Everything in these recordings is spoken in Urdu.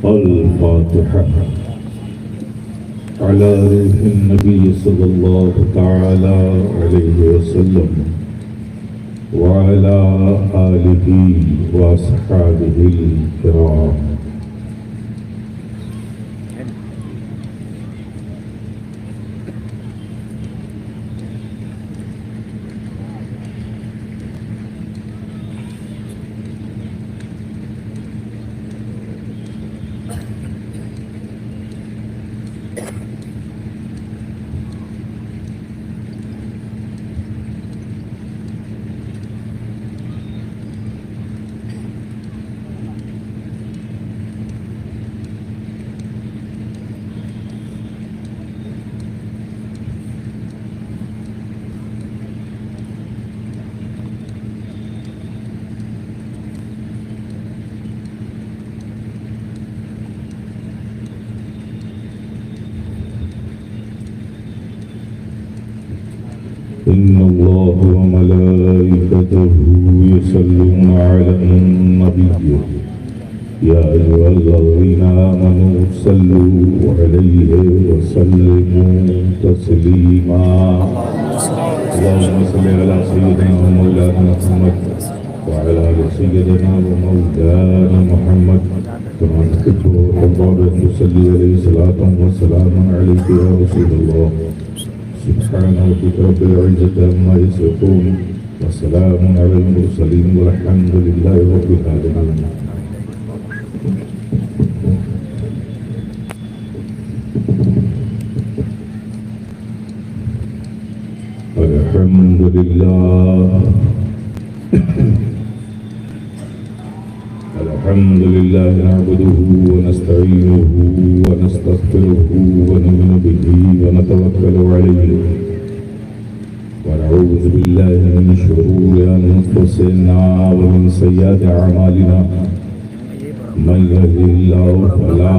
الفاتحة على روح النبي صلى الله تعالى عليه وسلم وعلى آله وأصحابه الكرام. إن الله وملائكته يصلون على النبي يا أيها الذين آمنوا صلوا عليه وسلموا تسليما. اللهم صل على سيدنا ومولانا محمد وعلى آل سيدنا ومولانا محمد كما تحب وترضى أن تصلي عليه صلاة وسلام عليك يا رسول الله. سبحان ربك رب العزة عما يصفون وسلام على المرسلين والحمد لله رب العالمين. الحمد لله الحمد لله نعبده ونستعينه ونستغفره ونؤمن به ونتوكل عليه ونعوذ بالله من شرور أنفسنا ومن سيئات أعمالنا. من يهده الله فلا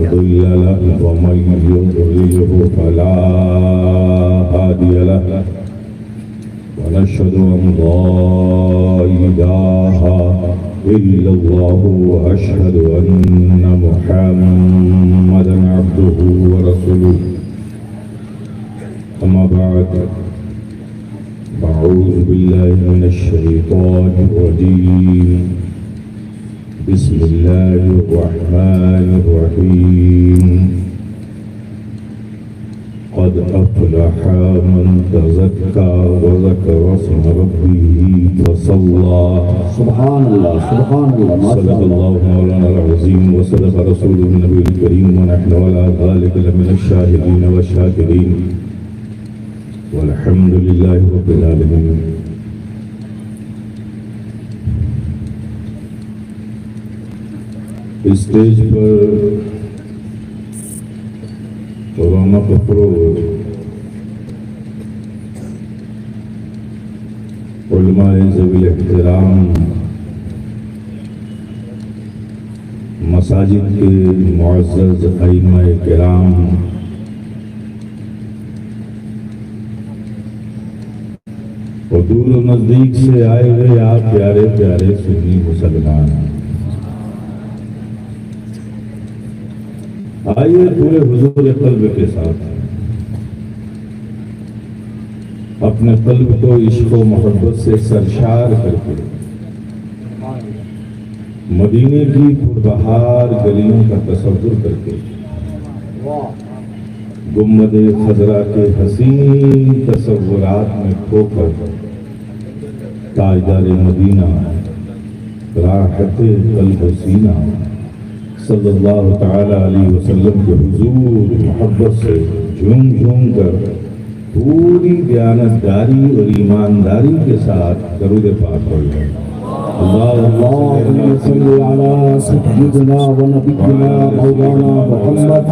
مضل له ومن يضلله فلا هادي له. ونشهد أن لا إله إلا الله وأشهد أن محمدا عبده ورسوله. أما بعد فأعوذ بالله من الشيطان الرجيم. بسم الله الرحمن الرحيم. قد أفلح من تزكى وذكر اسم ربه فصلى. سبحان الله سبحان الله. صدق الله مولانا العظيم وصدق رسوله النبي الكريم ونحن على ذلك لمن الشاهدين والشاكرين والحمد لله رب العالمين. اسٹیج پر علماء افروز علماء ذوی الاحترام مساجد کے معزز ائمہ کرام اور دور و نزدیک سے آئے ہوئے آپ پیارے پیارے سنی مسلمان، آئیے پورے حضور قلب کے ساتھ اپنے قلب کو عشق و محبت سے سرشار کر کے مدینے کی پربہار گلیوں کا تصور کر کے گنبد خضرا کے حسین تصورات میں کھو کر تاجدار مدینہ راحت قلب و سینہ صلی اللہ تعالی علیہ وسلم کے حضور محبت سے جھوم جھوم کر پوری دیانتداری اور ایمانداری کے ساتھ درود پاک پڑھیں. اللهم صل على سيدنا ونبينا مولانا محمد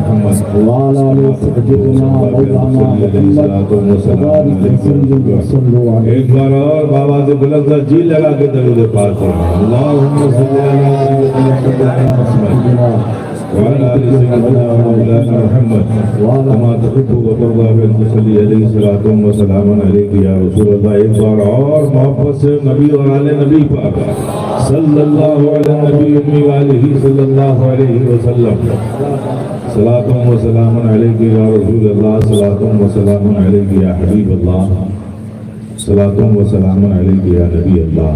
وعلى آل سيدنا مولانا محمد وبارك وسلم وصلوا عليه. ایک بار اور بابا سے بلند جی لگا کے درود پاک پڑھیں. اللهم صل على سيدنا محمد وعلى آل سيدنا ومولانا محمد كما تحب وترضى بأن تصلي عليه صلاة وسلام عليك يا رسول الله. ایک بار اور محبت سے نبی اور آل نبی پاک صلی اللہ علیہ نبی امی والہ صلی اللہ علیہ وسلم. صلاة وسلام علیک یا رسول اللہ، صلاة وسلام علیک یا حبیب اللہ، صلاة وسلام علیک یا نبی اللہ.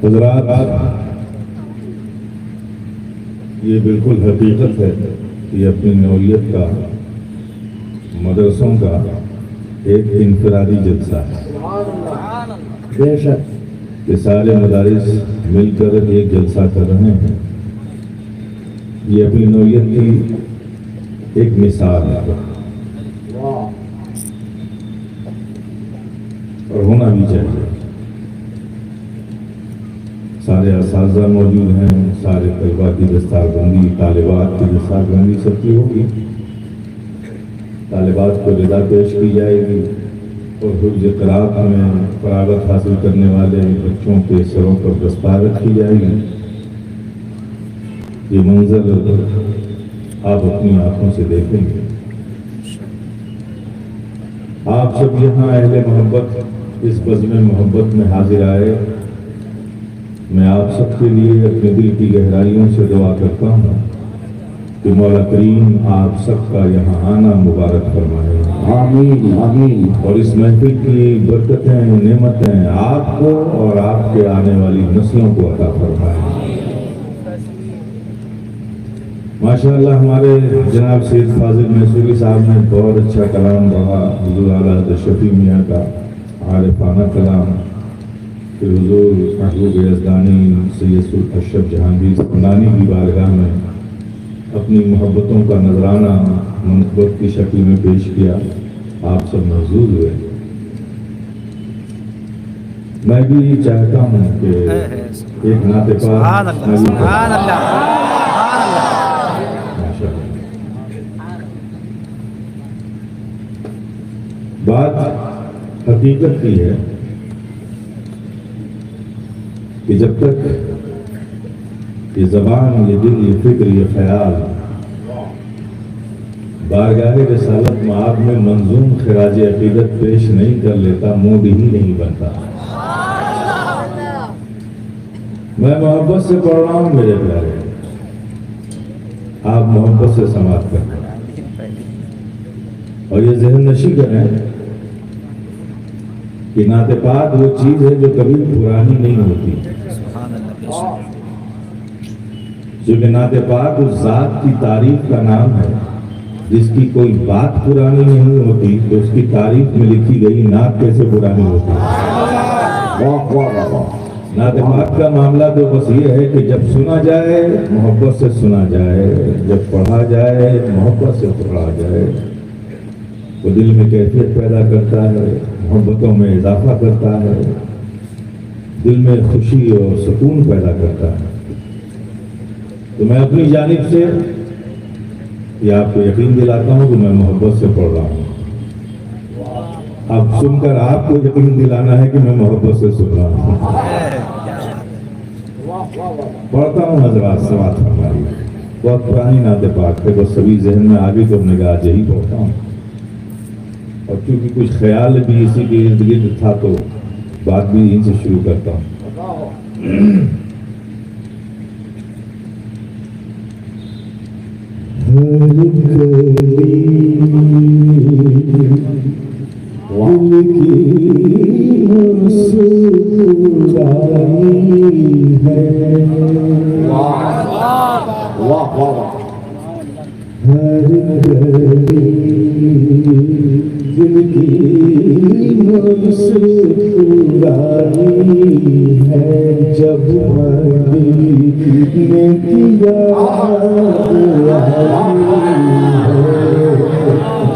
حضرات، یہ بالکل حقیقت ہے کہ اپنی نوعیت کا مدرسوں کا ایک انفرادی جلسہ ہے. بے شک کہ سارے مدارس مل کر ایک جلسہ کر رہے ہیں. یہ اپنی نوعیت کی ایک مثال ہے اور ہونا بھی چاہیے. سارے اساتذہ موجود ہیں، سارے طلباء کی دستار بندی، طالبات کی دستار بندی سب کی ہوگی. طالبات کو رضا پیش کی جائے گی اور حفظ قرات میں فراغت حاصل کرنے والے بچوں کے سروں پر دستار رکھی جائے گی. یہ منظر آپ اپنی آنکھوں سے دیکھیں گے. آپ سب یہاں اہل محبت اس بزم محبت میں حاضر آئے. میں آپ سب کے لیے اپنے دل کی گہرائیوں سے دعا کرتا ہوں کہ مولا کریم آپ سب کا یہاں آنا مبارک فرمائے. آمین آمین. اور اس محفل کی برکتیں نعمتیں آپ کو اور آپ کے آنے والی نسلوں کو عطا فرمائے. ماشاءاللہ ہمارے جناب سید فاضل میسوری صاحب نے بہت اچھا کلام پڑھا. حضور اعلیٰ حضرت شفیع میاں کا عارفانہ کلام. پھر حضور محبوب یزدانی سید اشرف جہانگیر سمنانی کی بارگاہ میں اپنی محبتوں کا نذرانہ منقبت کی شکل میں پیش کیا. آپ سب محظوظ ہوئے. میں بھی چاہتا ہوں کہ ایک نعت پاک بات حقیقت کی ہے کہ جب تک یہ زبان، یہ دل، یہ فکر، یہ خیال بارگاہ رسالت معاد میں منظوم خراج عقیدت پیش نہیں کر لیتا، موڈ ہی نہیں بنتا. میں محبت سے پڑھ رہا ہوں میرے پیارے، آپ محبت سے سماعت کریں اور یہ ذہن نشی کریں کہ نعت پاک وہ چیز ہے جو کبھی پرانی نہیں ہوتی. کیونکہ نعت پاک اس ذات کی تعریف کا نام ہے جس کی کوئی بات پرانی نہیں ہوتی، تو اس کی تعریف میں لکھی گئی نعت کیسے پرانی ہوتی. نعت پاک کا معاملہ تو بس یہ ہے کہ جب سنا جائے محبت سے سنا جائے، جب پڑھا جائے محبت سے پڑھا جائے. وہ دل میں کیفیت پیدا کرتا ہے، محبتوں میں اضافہ کرتا ہے، دل میں خوشی اور سکون پیدا کرتا ہے. تو میں اپنی جانب سے یہ آپ کو یقین دلاتا ہوں کہ میں محبت سے پڑھ رہا ہوں. اب سن کر آپ کو یقین دلانا ہے کہ میں محبت سے سن رہا ہوں. پڑھتا ہوں حضرات سماعت فرمائیے. بہت پرانی نعت پاک ہے، بس سبھی ذہن میں آگے کرنے کا آج یہی پڑھتا ہوں. اور کیونکہ کچھ خیال بھی اسی کے ارد گرد تھا تو بات بھی یہیں سے شروع کرتا ہوں.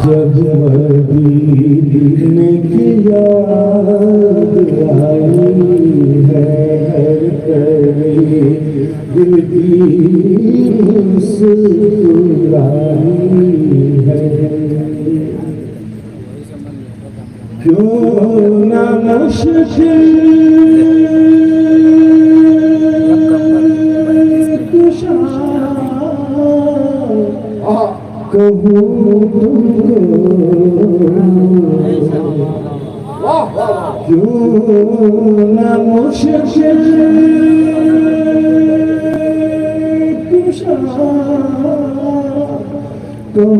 جب مدینے کی یاد آئی ہے، دل کی مسکرائی ہے. کیوں نہ مشکل کہوں تم کو کیوں نہ مشکل کشا کہوں تم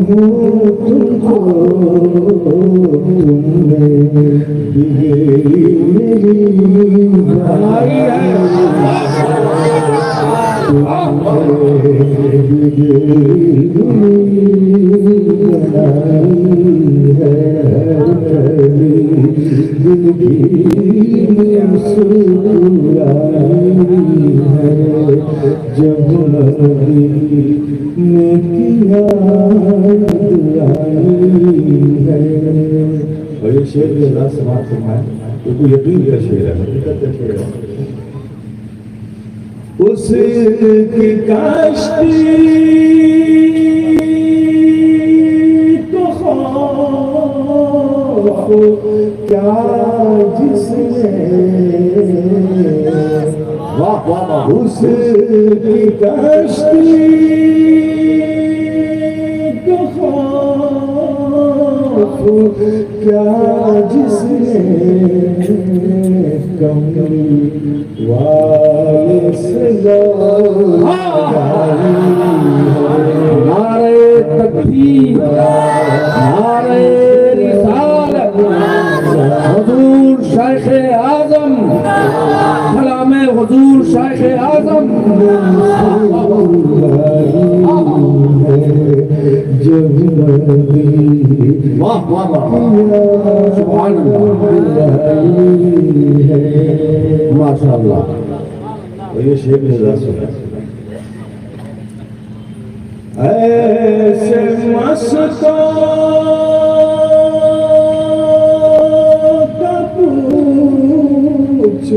کو تم نے بگڑی میری بنائی ہے جب نے کیا اور یہ شعر جو اللہ سماعت فرمائے تو کوئی یقین کا شعر ہے حقیقت کا شعر ہے اس کی کاشتی تو خوف کیا جس نے اس کی کاشتی تو خوف کیا جس نے کمری والے سے نعرہ تکبیر نعرہ رسالت حضور شیخ اعظم کلام حضور شیخ اعظم واہ واہ سبحان اللہ ماشاء اللہ یہ شعر میں ذرا سنا ایسے مستوں کا پوچھ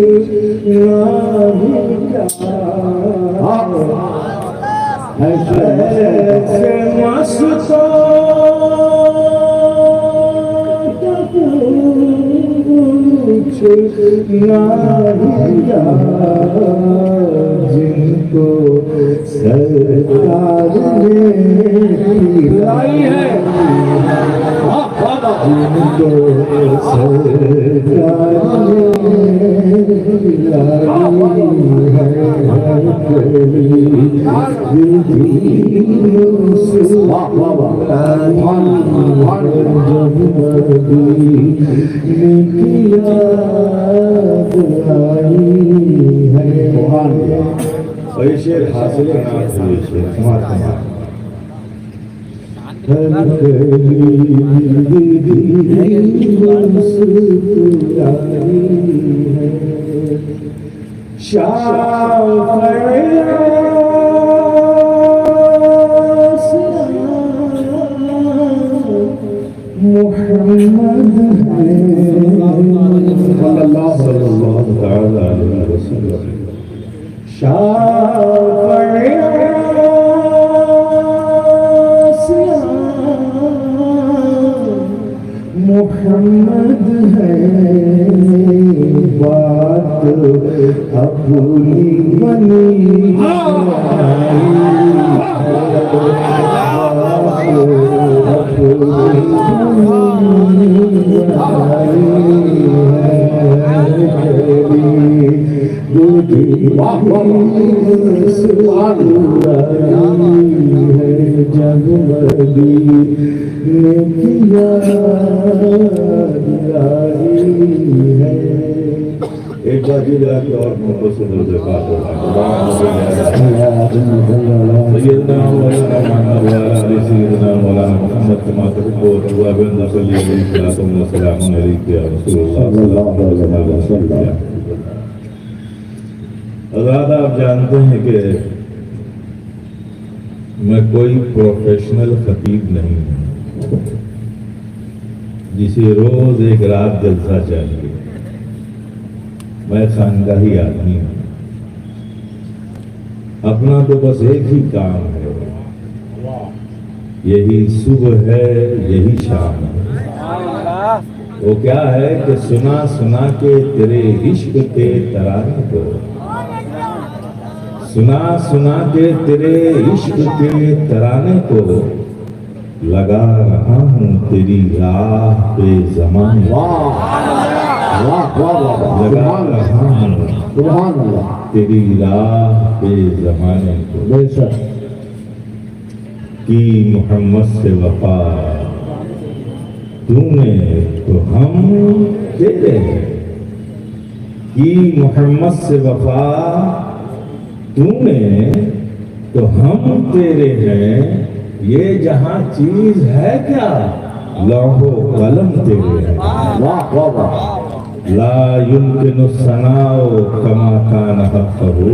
ایسے مستوں کا پوچھ جن کو سرکار نے پلائی ہے جن کو سرکار نے اور یہ شعر حاصل کرنا یہ شعر سماعت کرنا محمد صلی اللہ تعالی علیہ وسلم محمد ہے بات اپنی بنی ایک بار جی لگا کہ اور محبت سے درود پاک ہوگا سیدنا مولانا محمد کما تحب و ترضى بن صلی علیہ وسلم علیک یا رسول اللہ صلی اللہ علیہ وسلم. حضرات آپ جانتے ہیں کہ میں کوئی پروفیشنل خطیب نہیں ہوں جسے روز ایک رات جلسہ چاہیے. میں خانگاہی آدمی ہوں. اپنا تو بس ایک ہی کام ہے, یہی صبح ہے یہی شام ہے. وہ کیا ہے کہ سنا سنا کے تیرے عشق کے ترانے کو, سنا سنا کے تیرے عشق کے ترانے کو لگا رہا ہوں تیری راہ پہ زمانے واہ واہ واہ واہ، لگا رہا ہوں سبحان اللہ، تیری راہ پہ زمانے کو بے شک، کی محمد سے وفا تو نے تو ہم تیرے ہیں، کی محمد سے وفا تو نے تو ہم تیرے ہیں، یہ جہاں چیز ہے کیا لوح و قلم تیرے ہیں، واہ واہ واہ، لا يمكن الثناء كما كان حقه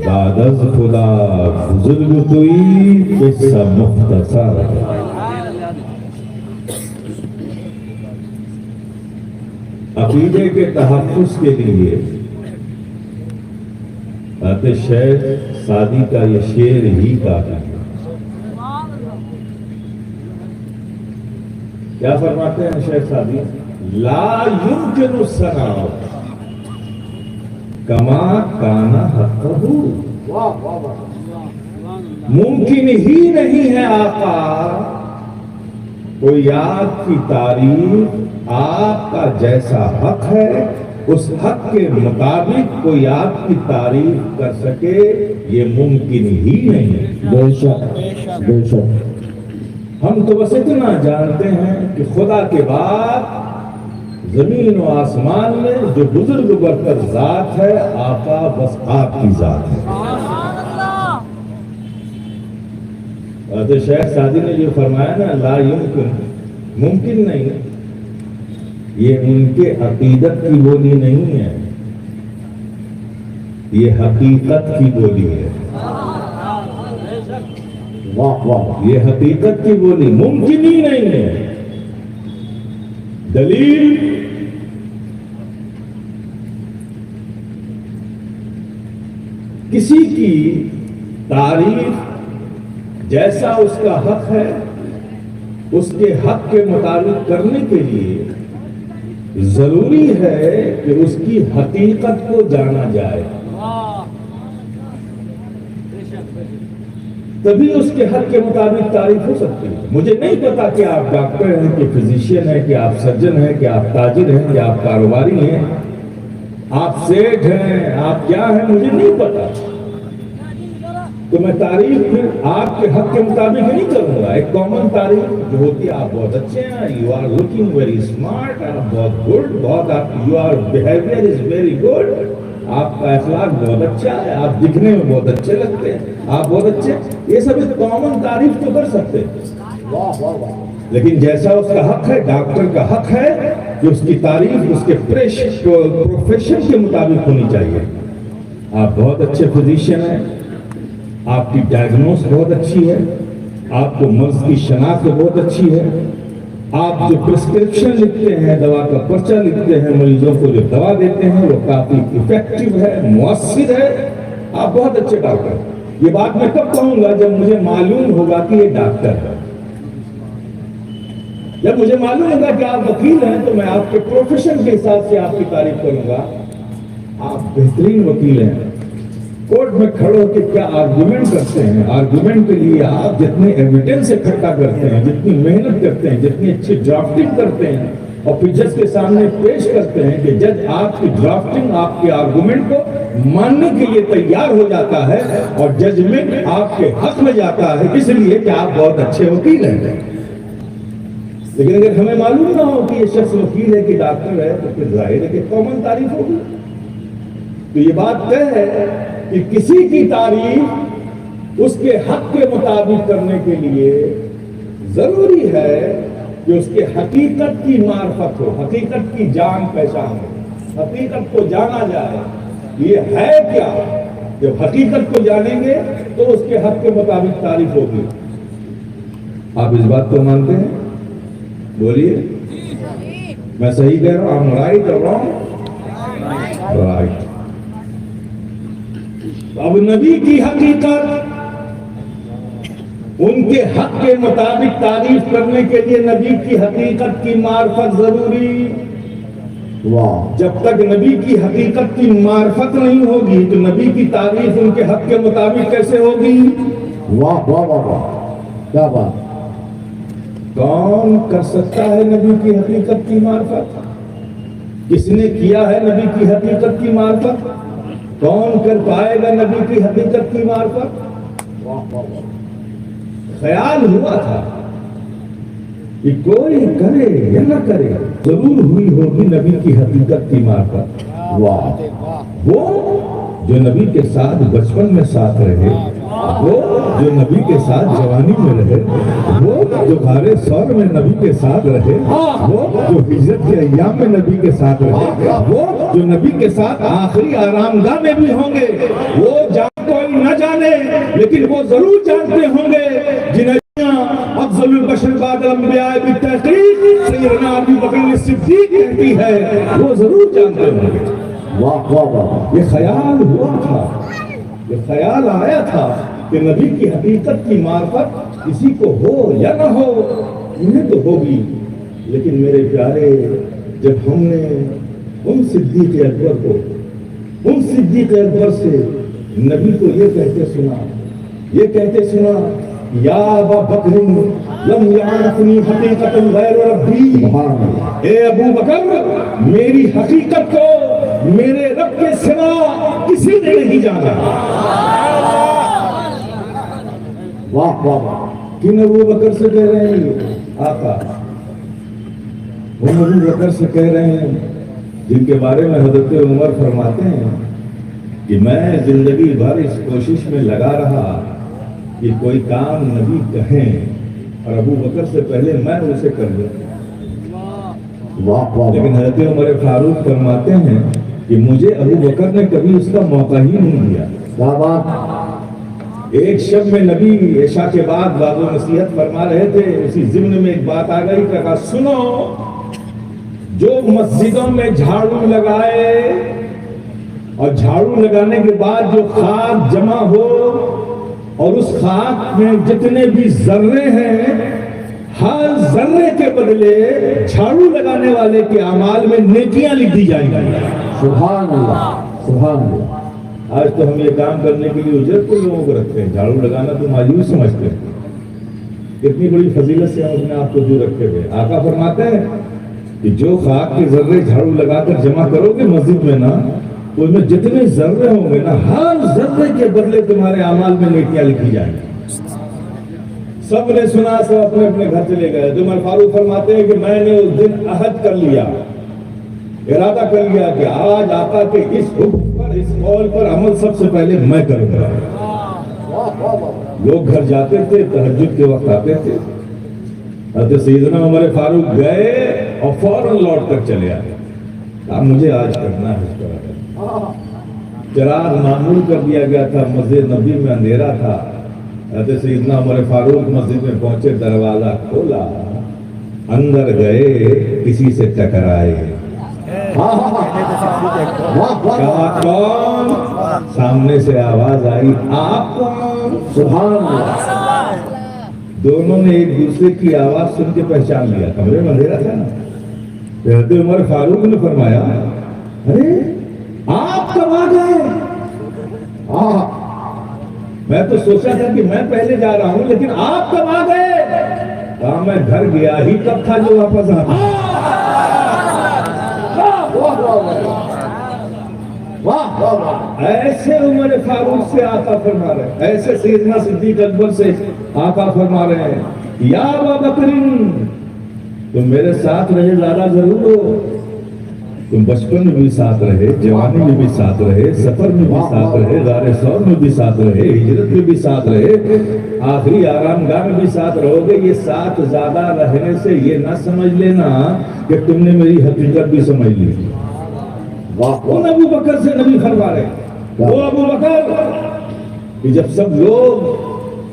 بعد از خدا بزرگ توئی قصہ مختصر عقیدے کے تحفظ کے لیے حضرت شیخ سعدی کا یہ شعر ہی کافی ہے۔ کیا فرماتے ہیں شیخ سعدی؟ لا يمكن الثناء كما كان حقه، واہ واہ واہ، ممکن ہی نہیں ہے آقا کوئی آپ کی تعریف آپ کا جیسا حق ہے اس حق کے مطابق کوئی آپ کی تعریف کر سکے، یہ ممکن ہی نہیں ہے۔ بے شک بے شک، ہم تو بس اتنا جانتے ہیں کہ خدا کے بعد زمین و آسمان میں جو بزرگ برتر ذات ہے آقا بس آپ کی ذات ہے۔ حضرت شیخ سعدی نے جو فرمایا نا لا یمکن، ممکن نہیں، یہ ان کے عقیدت کی بولی نہیں ہے، یہ حقیقت کی بولی ہے، واہ واہ، یہ حقیقت کی بولی ممکن ہی نہیں ہے۔ دلیل کسی کی تعریف جیسا اس کا حق ہے اس کے حق کے مطابق کرنے کے لیے ضروری ہے کہ اس کی حقیقت کو جانا جائے، تبھی اس کے حق کے مطابق تعریف ہو سکتی ہے۔ مجھے نہیں پتا کہ آپ ڈاکٹر ہیں کہ فزیشین ہیں کہ آپ سرجن ہیں کہ آپ تاجر ہیں کہ آپ کاروباری ہیں، آپ سیٹ ہیں، آپ کیا ہیں، مجھے نہیں پتا، تو میں تعریف پھر آپ کے حق کے مطابق نہیں کروں گا۔ ایک کامن تعریف جو ہوتی ہے آپ بہت اچھے ہیں، you are looking very smart, آپ بہت گڈ، بہت you are behaviour is very good, آپ کا اخلاق بہت اچھا ہے، آپ دکھنے میں بہت اچھے لگتے ہیں، آپ بہت اچھے، یہ سب ایک کامن تعریف تو کر سکتے ہیں، واہ واہ واہ، لیکن جیسا اس کا حق ہے، ڈاکٹر کا حق ہے کہ اس کی تعریف اس کے پروفیشن کے مطابق ہونی چاہیے۔ آپ بہت اچھے فزیشین ہیں، آپ کی ڈائگنوس بہت اچھی ہے، آپ کو مرض کی شناخت بہت اچھی ہے، آپ جو پرسکرپشن لکھتے ہیں، دوا کا پرچہ لکھتے ہیں، مریضوں کو جو دوا دیتے ہیں وہ کافی افیکٹو ہے، مؤثر ہے، آپ بہت اچھے ڈاکٹر ہیں۔ یہ بات میں کب کہوں گا جب مجھے معلوم ہوگا کہ یہ ڈاکٹر ہے، جب مجھے معلوم ہوگا کہ آپ وکیل ہیں تو میں آپ کے پروفیشن کے حساب سے آپ کی تعریف کروں گا، آپ بہترین وکیل ہیں، کورٹ میں کھڑے ہو کے کیا آرگومنٹ کرتے ہیں، آرگومنٹ کے لیے آپ جتنے ایویڈنس اکٹھا کرتے ہیں، جتنی محنت کرتے ہیں، جتنی اچھی ڈرافٹنگ کرتے ہیں اور پھر جج کے سامنے پیش کرتے ہیں کہ جج آپ کی ڈرافٹنگ، آپ کے آرگومنٹ کو ماننے کے لیے تیار ہو جاتا ہے اور ججمنٹ آپ کے حق میں جاتا ہے، اس لیے کہ آپ بہت اچھے وکیل ہیں۔ لیکن اگر ہمیں معلوم نہ ہو کہ یہ شخص وکیل ہے کہ ڈاکٹر ہے تو پھر ظاہر ہے کہ کامن تعریف ہوگی۔ تو یہ بات طے ہے کہ کسی کی تعریف اس کے حق کے مطابق کرنے کے لیے ضروری ہے کہ اس کے حقیقت کی معرفت ہو، حقیقت کی جان پہچان ہو، حقیقت کو جانا جائے یہ ہے کیا۔ جب حقیقت کو جانیں گے تو اس کے حق کے مطابق تعریف ہوگی۔ آپ اس بات کو مانتے ہیں؟ بولیے، میں صحیح کہہ رہا ہوں؟ رائٹ اور رانگ؟ رائٹ۔ اب نبی کی حقیقت ان کے حق کے مطابق تعریف کرنے کے لیے نبی کی حقیقت کی معرفت ضروری۔ واہ، جب تک نبی کی حقیقت کی معرفت نہیں ہوگی تو نبی کی تعریف ان کے حق کے مطابق کیسے ہوگی؟ واہ واہ واہ واہ، کیا بات. کون کر سکتا ہے نبی کی حقیقت کی معرفت؟ کس نے کیا ہے نبی کی حقیقت کی معرفت؟ کون کر پائے گا نبی کی حقیقت کی معرفت؟ خیال ہوا تھا کہ کوئی کرے یا نہ کرے ضرور ہوئی ہوگی نبی کی حقیقت کی معرفت. واہ. وہ جو نبی کے ساتھ بچپن میں ساتھ رہے، وہ جو نبی کے ساتھ جوانی میں رہے، وہ جو غار ثور میں نبی کے ساتھ رہے، وہ جو ہجرت کے ایام میں نبی کے ساتھ رہے، وہ جو نبی کے ساتھ آخری آرام گاہ میں بھی ہوں گے، وہ کوئی نہ جانے لیکن وہ ضرور جانتے ہوں گے جنہیں افضل البشر بعد الانبیاء بالتحقیق سیدنا ابو بکر صدیق کہتی ہے، وہ ضرور جانتے ہوں گے. واہ واہ واہ. یہ خیال ہوا تھا، یہ خیال آیا تھا کہ نبی کی حقیقت کی معرفت کسی کو ہو یا نہ ہو، انہیں تو ہوگی. لیکن میرے پیارے، جب ہم نے ان صدیق اکبر کو، ان صدیق اکبر سے نبی کو یہ کہتے سنا یا ابا بکر لم یعرفنی حقیقت غیر ربی، اے ابو بکر میری حقیقت کو میرے رب کے سوا کسی نے نہیں جانا. واہ واہ واہ. کن ابو بکر سے کہہ رہے ہیں آقا؟ ہم ابو بکر سے کہہ رہے ہیں جن کے بارے میں حضرت عمر فرماتے ہیں کہ میں زندگی بھر اس کوشش میں لگا رہا کہ کوئی کام نبی کہیں اور ابو بکر سے پہلے میں اسے کر دوں. واہ واہ. لیکن حضرت عمر فاروق فرماتے ہیں کہ مجھے ابو بکر نے کبھی اس کا موقع ہی نہیں دیا. کیا بات. ایک شب میں نبی عشاء کے بعد واض و نصیحت فرما رہے تھے، اسی ضمن میں ایک بات آ گئی کہ کہا سنو، جو مسجدوں میں جھاڑو لگائے اور جھاڑو لگانے کے بعد جو خاک جمع ہو اور اس خاک میں جتنے بھی ذرے ہیں، ہر ذرے کے بدلے جھاڑو لگانے والے کے اعمال میں نیکیاں لکھ دی جائیں گی. سبحان اللہ سبحان اللہ. آج تو ہم یہ کام کرنے کے لیے اجرت کو لوگوں کو رکھتے ہیں، جھاڑو لگانا تو مایوس سمجھتے ہیں. اتنی بڑی فضیلت سے ہم اپنے آپ کو جو رکھے ہوئے. آقا فرماتے ہیں کہ جو خاک کے ذرے جھاڑو لگا کر جمع کرو گے مسجد میں نا، اس میں جتنے ذرے ہوں گے نا، ہر ذرے کے بدلے تمہارے اعمال میں نیکیاں لکھی جائیں گی. سب نے سنا، سب اپنے اپنے گھر چلے گئے. عمر فاروق فرماتے ہیں کہ میں نے اس دن عہد کر لیا، ارادہ کر لیا کہ آج آقا کے اس حکم پر، اس قول پر عمل سب سے پہلے میں کروں گا. لوگ گھر جاتے تھے، تہجد کے وقت آتے تھے، حضرت سیدنا عمر فاروق گئے اور فوراً لوٹ کر چلے آئے. اب مجھے آج کرنا ہے اس طرح. چراغ معمول کر دیا گیا تھا، مسجد نبی میں اندھیرا تھا. حضرت سیدنا عمر فاروق مسجد میں پہنچے، دروازہ کھولا، اندر گئے، کسی سے ٹکرائے. کہا کون؟ سامنے سے آواز آئی آپ کون؟ سبحان اللہ. دونوں نے ایک دوسرے کی آواز سن کے پہچان لیا. کمرے میں اندھیرا تھا نا. حضرت عمر فاروق نے فرمایا ارے آپ کب آ گئے؟ میں تو سوچا تھا کہ میں پہلے جا رہا ہوں، لیکن آپ کب آ گئے؟ کہا میں گھر گیا ہی کب تھا جو واپس آ گیا. ایسے عمر فاروق سے آقا فرما رہے ہیں، ایسے سیدنا صدیق اکبر سے آقا فرما رہے ہیں یا ابا بکر تم میرے ساتھ رہے زیادہ ضرور ہو. تم بچپن میں بھی ساتھ رہے، جوانی میں بھی ساتھ رہے، سفر میں بھی ساتھ رہے، غار ثور میں بھی ساتھ رہے، ہجرت میں بھی ساتھ رہے، آخری آرام گاہ میں بھی ساتھ رہو گے. یہ ساتھ زیادہ رہنے سے یہ نہ سمجھ لینا کہ تم نے میری حقیقت بھی سمجھ لی. کون ابو بکر سے نبی فرما رہے ہیں؟ وہ ابو بکر کہ جب سب لوگ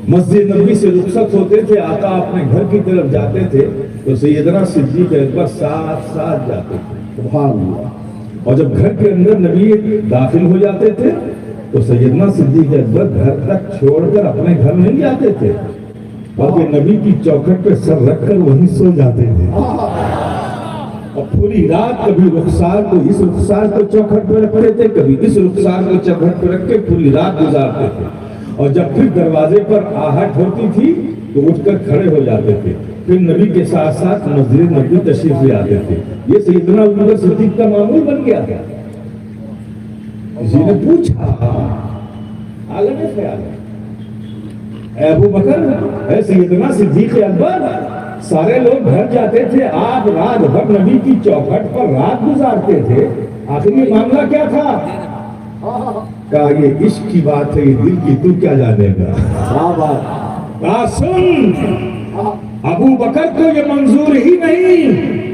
مسجد نبی سے رخصت ہوتے تھے، آقا اپنے گھر کی طرف جاتے تھے، تو سیدنا صدیق اکبر ساتھ ساتھ جاتے تھے. سبحان اللہ. اور جب گھر کے اندر نبی داخل ہو جاتے تھے تو سیدنا صدیق اکبر گھر تک چھوڑ کر اپنے گھر نہیں جاتے تھے، بلکہ نبی کی چوکھٹ پہ سر رکھ کر وہیں سو جاتے تھے. اور پوری رات کبھی رخسار کو اس رخسار کو چوکھٹ پہ رکھتے تھے، کبھی اس رخسار کو چوکھٹ پہ رکھ کے پوری رات گزارتے تھے. اور جب پھر دروازے پر آہٹ ہوتی تھی تو اٹھ کر کھڑے ہو جاتے تھے، پھر نبی کے ساتھ ساتھ مسجد نبوی تشریف لے آتے تھے۔ یہ سیدنا ابوبکر صدیق کا معمول بن گیا تھا۔ کسی نے پوچھا، آگے میں خیال ہے اے ابو بکر، اے سیدنا صدیق اکبر، سارے لوگ گھر جاتے تھے، آپ رات بھر نبی کی چوکھٹ پر رات گزارتے تھے، آخر یہ معاملہ کیا تھا؟ کہا یہ عشق کی بات ہے، یہ دل کی تو کیا جانے گا۔ کہا سن، ابو بکر کو یہ منظور ہی نہیں،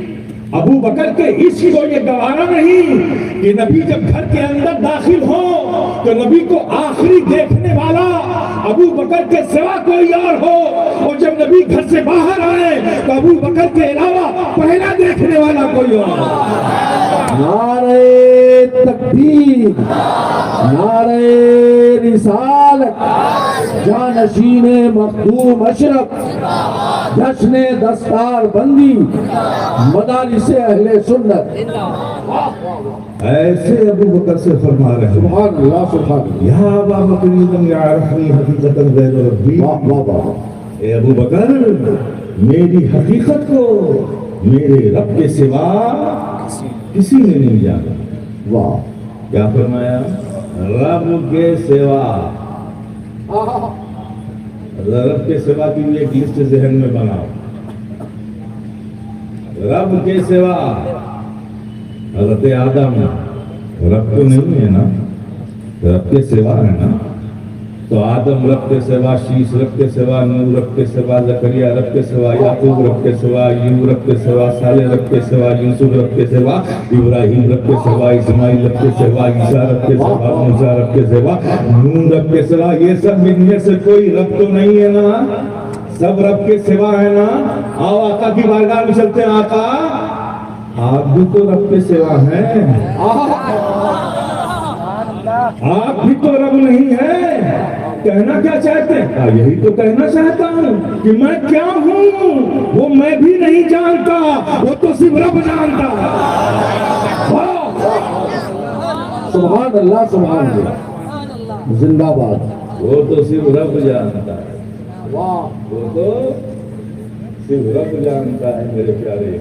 ابو بکر کے عشق کو یہ گوارا نہیں کہ نبی جب گھر کے اندر داخل ہو تو نبی کو آخری دیکھنے والا ابو بکر کے سوا کوئی اور ہو، اور جب نبی گھر سے باہر آئے تو ابو بکر کے علاوہ پہلا دیکھنے والا کوئی اور ہو۔ نعرہ تکبیر، نعرہ رسالت، جانشین مخدوم اشرف، جشن دستار بندی، مدارس اہل سنت، ایسے ابو بکر سے فرما رہے ہیں، سبحان اللہ سبحان اللہ، یا ابا بکر یعرفنی حقیقت غیر ربی، واہ واہ واہ، اے ابو بکر میری حقیقت کو میرے رب کے سوا کسی نے نہیں جانا۔ واہ، کیا فرمایا؟ رب کے سوا، رب کے سوا کی بھی ایک لسٹ ذہن میں بناؤ۔ رب کے سوا حضرت آدم رب تو نہیں ہے نا، رب کے سوا ہے نا، تو آدم رب کے سوا، شیش رب کے سوا، نوح رب کے سوا، زکریا رب کے سوا، یعقوب رب کے سوا، ایوب رب کے سوا، صالح رب کے سوا، یوسف رب کے سوا، ابراہیم رب کے سوا، اسماعیل رب کے سوا، عیسیٰ رب کے سوا، موسیٰ رب کے سوا، نون رب کے سوا۔ یہ سب ان میں سے کوئی رب تو نہیں ہے نا، سب رب کے سوا ہے نا۔ آؤ آقا کی بارگاہ میں چلتے ہیں۔ آقا آپ بھی تو رب کے سوا ہیں، آپ بھی تو رب نہیں ہے۔ کہنا کیا چاہتے ہیں؟ یہی تو کہنا چاہتا ہوں کہ میں کیا ہوں وہ میں بھی نہیں جانتا، وہ تو صرف رب جانتا ہے۔ سبحان اللہ سبحان اللہ، زندہ باد، وہ تو صرف رب جانتا ہے، واہ، وہ تو صرف رب جانتا ہے۔ میرے پیارے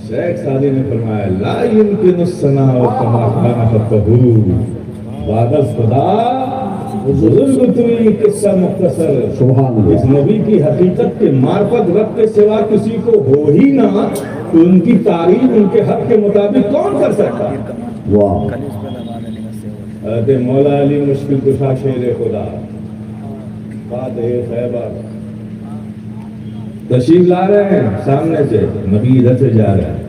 شیخ سعدی نے فرمایا لا يمكن الثناء كما كان حقه بعد الخدا۔ بزرگ تمہیں قصہ مختصر، سبحان اللہ، اس نبی کی حقیقت کے معرفت رب کے سوا کسی کو ہو ہی نہ، تو ان کی تعریف ان کے حق کے مطابق کون کر سکتا؟ واہ، حضرت مولا علی مشکل کشا شیر خدا فاتح خیبر تشریف لا رہے ہیں، سامنے سے نبی ادھر سے جا رہے ہیں،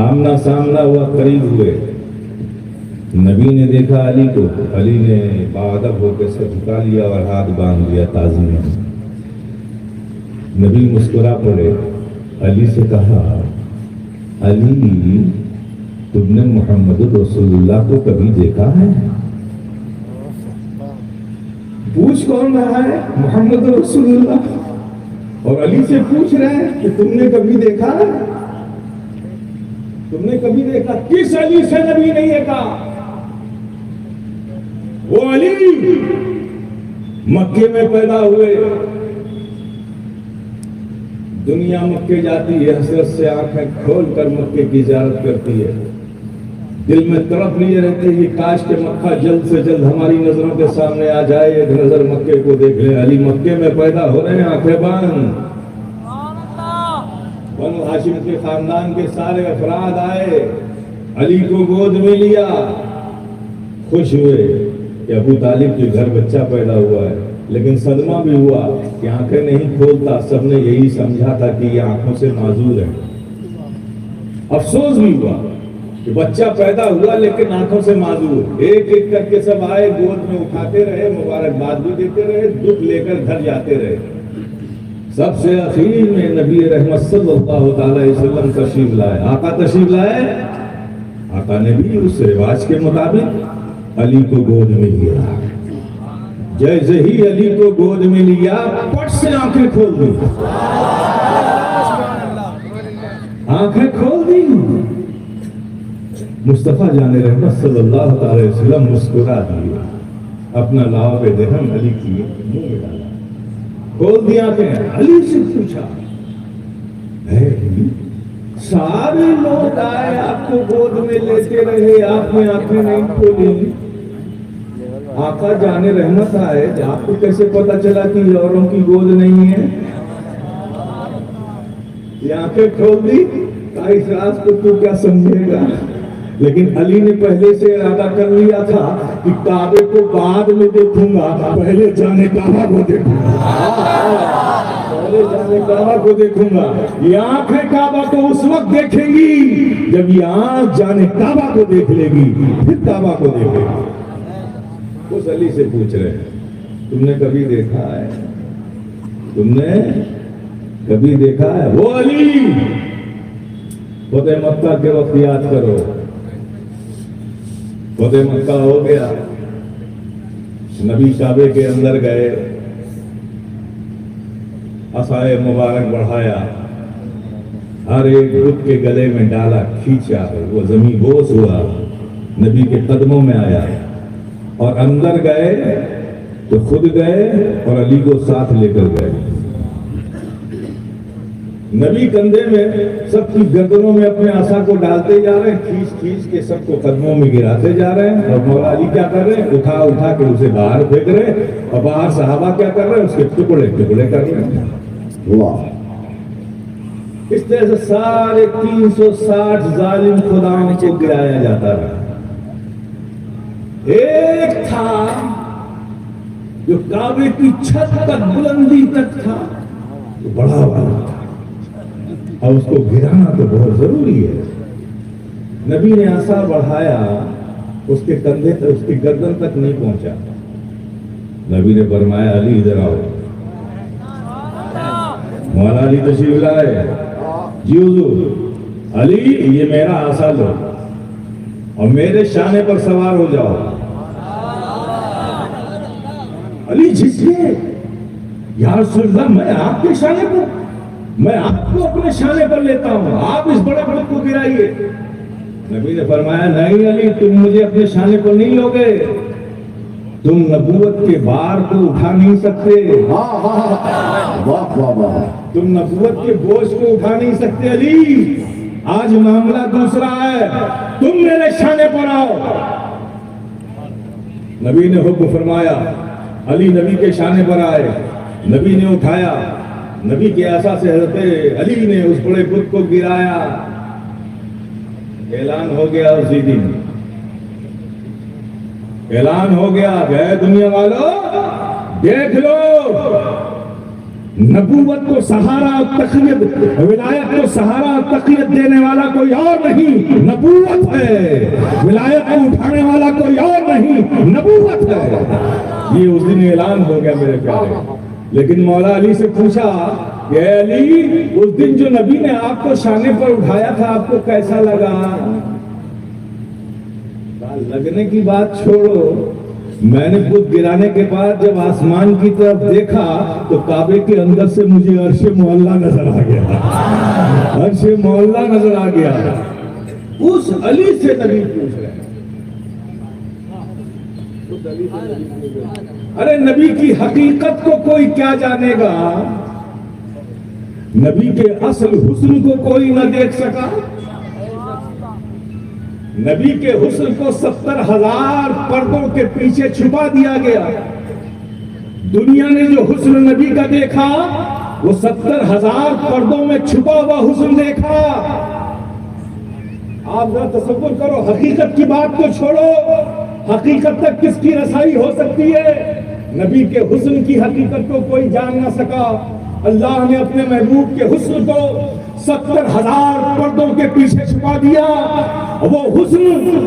آمنا سامنا ہوا، قریب ہوئے، نبی نے دیکھا علی کو، علی نے باادب ہو کے سر جھکا لیا اور ہاتھ باندھ لیا تعظیم میں۔ نبی مسکرا پڑے، علی سے کہا علی تم نے محمد رسول اللہ کو کبھی دیکھا ہے؟ پوچھ کون رہا ہے؟ محمد رسول اللہ، اور علی سے پوچھ رہے ہیں کہ تم نے کبھی دیکھا ہے؟ تم نے کبھی دیکھا؟ کس علی سے نبی نہیں دیکھا؟ وہ علی مکے میں پیدا ہوئے، دنیا مکے جاتی ہے، حسرت سے آنکھیں کھول کر مکے کی زیارت کرتی ہے، دل میں تڑپ لیے رہتے ہیں کہ کاش کہ مکہ جلد سے جلد ہماری نظروں کے سامنے آ جائے، ایک نظر مکے کو دیکھ لیں۔ علی مکے میں پیدا ہو رہے ہیں، آنکھیں بند، بنو ہاشم کے خاندان کے سارے افراد آئے، علی کو گود میں لیا، خوش ہوئے کہ ابو طالب کے گھر بچہ پیدا ہوا ہے، لیکن صدمہ بھی ہوا کہ آنکھیں نہیں کھولتا، سب نے یہی سمجھا تھا کہ یہ آنکھوں سے معذور ہے۔ افسوس بھی ہوا کہ بچہ پیدا ہوا لیکن آنکھوں سے معذور، ایک ایک کر کے سب آئے، گود میں اٹھاتے رہے، مبارکباد بھی دیتے رہے، دکھ لے کر گھر جاتے رہے۔ سب سے اخیر میں نبی رحمت صلی اللہ تعالی علیہ وسلم تشریف لائے، آقا تشریف لائے، آقا نے بھی اس رواج کے مطابق علی کو گود میں لیا۔ جیسے ہی علی کو گود میں لیا، پٹ سے آنکھیں کھول دی، آنکھیں کھول دی۔ مصطفیٰ جان رحمت صلی اللہ تعالی علیہ وسلم مسکرا دیے، اپنا لعاب درہم علی کی منہ میں ڈالا، کھول دیا کہ علی سے پوچھا اے علی، سارے لوگ آئے آپ کو گود میں لیتے رہے، آپ نے آنکھیں نہیں کھولی، آقا جانے رحمت آئے، آپ کو کیسے پتا چلا کہ یہ اوروں کی گود نہیں ہے؟ یہ آنکھیں کھول دی، اس راز کو تو کیا سمجھے گا؟ لیکن علی نے پہلے سے ارادہ کر لیا تھا کہ کعبے کو بعد میں دیکھوں گا، پہلے جانے کعبہ کو دیکھوں گا، پہلے جانے کعبہ کو دیکھوں گا۔ یہ آنکھیں کعبہ کو اس وقت دیکھیں گی جب یہ آنکھ جانے کعبہ کو دیکھ لے گی، پھر کعبہ کو دیکھے گی۔ اس علی سے پوچھ رہے ہیں تم نے کبھی دیکھا ہے؟ تم نے کبھی دیکھا ہے؟ وہ علی فتح مکہ کے وقت یاد کرو، فتح مکہ ہو گیا، نبی کعبے کے اندر گئے، عصائے مبارک بڑھایا، ہر ایک بت کے گلے میں ڈالا، کھینچا، وہ زمین بوس ہوا، نبی کے قدموں میں آیا، اور اندر گئے تو خود گئے اور علی کو ساتھ لے کر گئے۔ نبی کندھے میں سب کی گردنوں میں اپنے عصا کو ڈالتے جا رہے ہیں، کھینچ کھینچ کے سب کو قدموں میں گراتے جا رہے ہیں، اور مولا علی کیا کر رہے ہیں؟ اٹھا اٹھا کے اسے باہر پھینک رہے ہیں، اور باہر صحابہ کیا کر رہے ہیں؟ اس کے ٹکڑے ٹکڑے کر رہے ہیں۔ واہ، اس طرح سے سارے 360 ظالم خداؤں کو گرایا جاتا رہا۔ ایک تھا جو کعبے کی چھت تک بلندی تک تھا، تو بڑا والا تھا، اور اس کو گرانا تو بہت ضروری ہے۔ نبی نے عصا بڑھایا، اس کے کندھے تک، اس کی گردن تک نہیں پہنچا۔ نبی نے فرمایا علی ادھر آؤ۔ مولا علی تشریف لائے، جی حضور۔ علی یہ میرا عصا لو اور میرے شانے پر سوار ہو جاؤ۔ علی جھسکے، یا رسول اللہ میں آپ کے شانے پر، میں آپ کو اپنے شانے پر لیتا ہوں، آپ اس بڑے بت کو گرائیے۔ نبی نے فرمایا نہیں علی، تم مجھے اپنے شانے پر نہیں لوگے، تم نبوت کے بار کو اٹھا نہیں سکتے، واہ واہ واہ، تم نبوت کے بوجھ کو اٹھا نہیں سکتے علی۔ آج معاملہ دوسرا ہے، تم میرے شانے پر آؤ۔ نبی نے حکم فرمایا، علی نبی کے شانے پر آئے، نبی نے اٹھایا، نبی کے عصا سے حضرت علی نے اس بڑے بت کو گرایا۔ اعلان ہو گیا اسی دن، اعلان ہو گیا، گئے دنیا والوں دیکھ لو، نبوت کو سہارا اور تقویت، ولایت کو سہارا اور تقویت دینے والا کوئی اور نہیں، نبوت ہے۔ ولایت کو اٹھانے والا کوئی اور نہیں، نبوت ہے۔ یہ اس دن اعلان ہو گیا میرے پیارے۔ لیکن مولا علی سے پوچھا کہ اے علی، اس دن جو نبی نے آپ کو شانے پر اٹھایا تھا آپ کو کیسا لگا؟ لگنے کی بات چھوڑو، میں نے بت گرانے کے بعد جب آسمان کی طرف دیکھا تو کعبے کے اندر سے مجھے عرش معلیٰ نظر آ گیا، عرش معلیٰ نظر آ گیا۔ اس علی سے نبی پوچھ رہے ہیں، ارے نبی کی حقیقت کو کوئی کیا جانے گا؟ نبی کے اصل حسن کو کوئی نہ دیکھ سکا، نبی کے حسن کو 70,000 پردوں کے پیچھے چھپا دیا گیا۔ دنیا نے جو حسن نبی کا دیکھا وہ 70,000 پردوں میں چھپا ہوا حسن دیکھا۔ آپ ذرا تصور کرو، حقیقت کی بات کو چھوڑو، حقیقت تک کس کی رسائی ہو سکتی ہے؟ نبی کے حسن کی حقیقت کو کوئی جان نہ سکا۔ اللہ نے اپنے محبوب کے حسن کو 70,000 پردوں کے پیچھے چھپا دیا۔ وہ حسن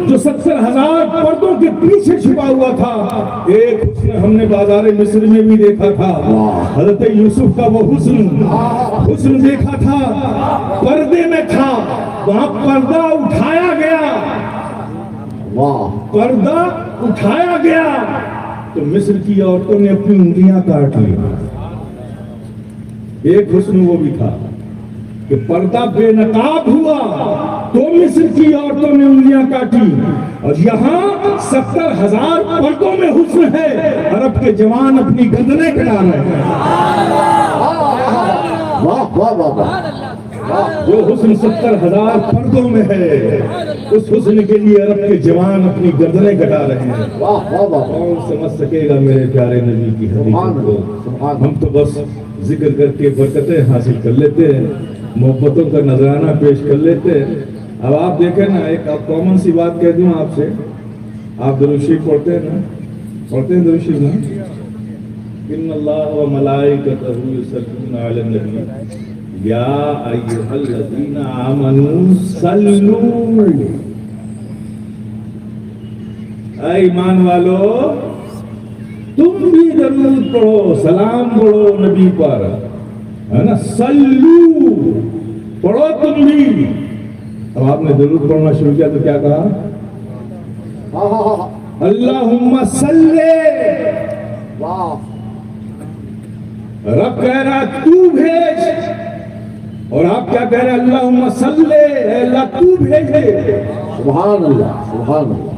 جو 70,000 پردوں کے پیچھے چھپا ہوا تھا، ایک حسن ہم نے بازار مصر میں بھی دیکھا تھا، حضرت یوسف کا وہ حسن دیکھا تھا، پردے میں تھا، وہاں پردہ اٹھایا گیا، پردہ اٹھایا گیا تو مصر کی عورتوں نے اپنی انگلیاں کاٹ لی۔ ایک حسن وہ بھی تھا کہ پردہ بے نقاب ہوا تو مصر کی عورتوں نے انگلیاں کاٹی، اور یہاں 70,000 پردوں میں حسن ہے، عرب کے جوان اپنی گردنیں کٹا رہے ہیں۔ واہ واہ واہ واہ جو حسن 70,000 پردوں میں ہے، اس حسن کے لیے عرب کے جوان اپنی گردنیں کٹا رہے ہیں۔ واہ واہ واہ کون سمجھ سکے گا میرے پیارے نبی کی حقیقت کو؟ ہم تو بس ذکر کر کے برکتیں حاصل کر لیتے ہیں، محبتوں کا نذرانہ پیش کر لیتے ہیں۔ اب آپ دیکھیں نا، ایک کامن سی بات کہہ دوں آپ سے، آپ درود شریف پڑھتے ہیں نا؟ پڑھتے ہیں درود شریف نا؟ ان اللہ و ملائکتہ یصلون علی النبی یا ایھا الذین آمنوا صلوا، اے ایمان والو تم بھی درود پڑھو، سلام پڑھو نبی پر، ہے نا؟ صلو پڑھو تم بھی۔ اب آپ نے درود پڑھنا شروع کیا تو کیا کہا؟ اللہم صلی، واہ رب کہہ رہا تو بھیج، اور آپ کیا کہہ رہے ہیں؟ اللہم صلی، اے اللہ تو بھیجے۔ سبحان اللہ سبحان اللہ۔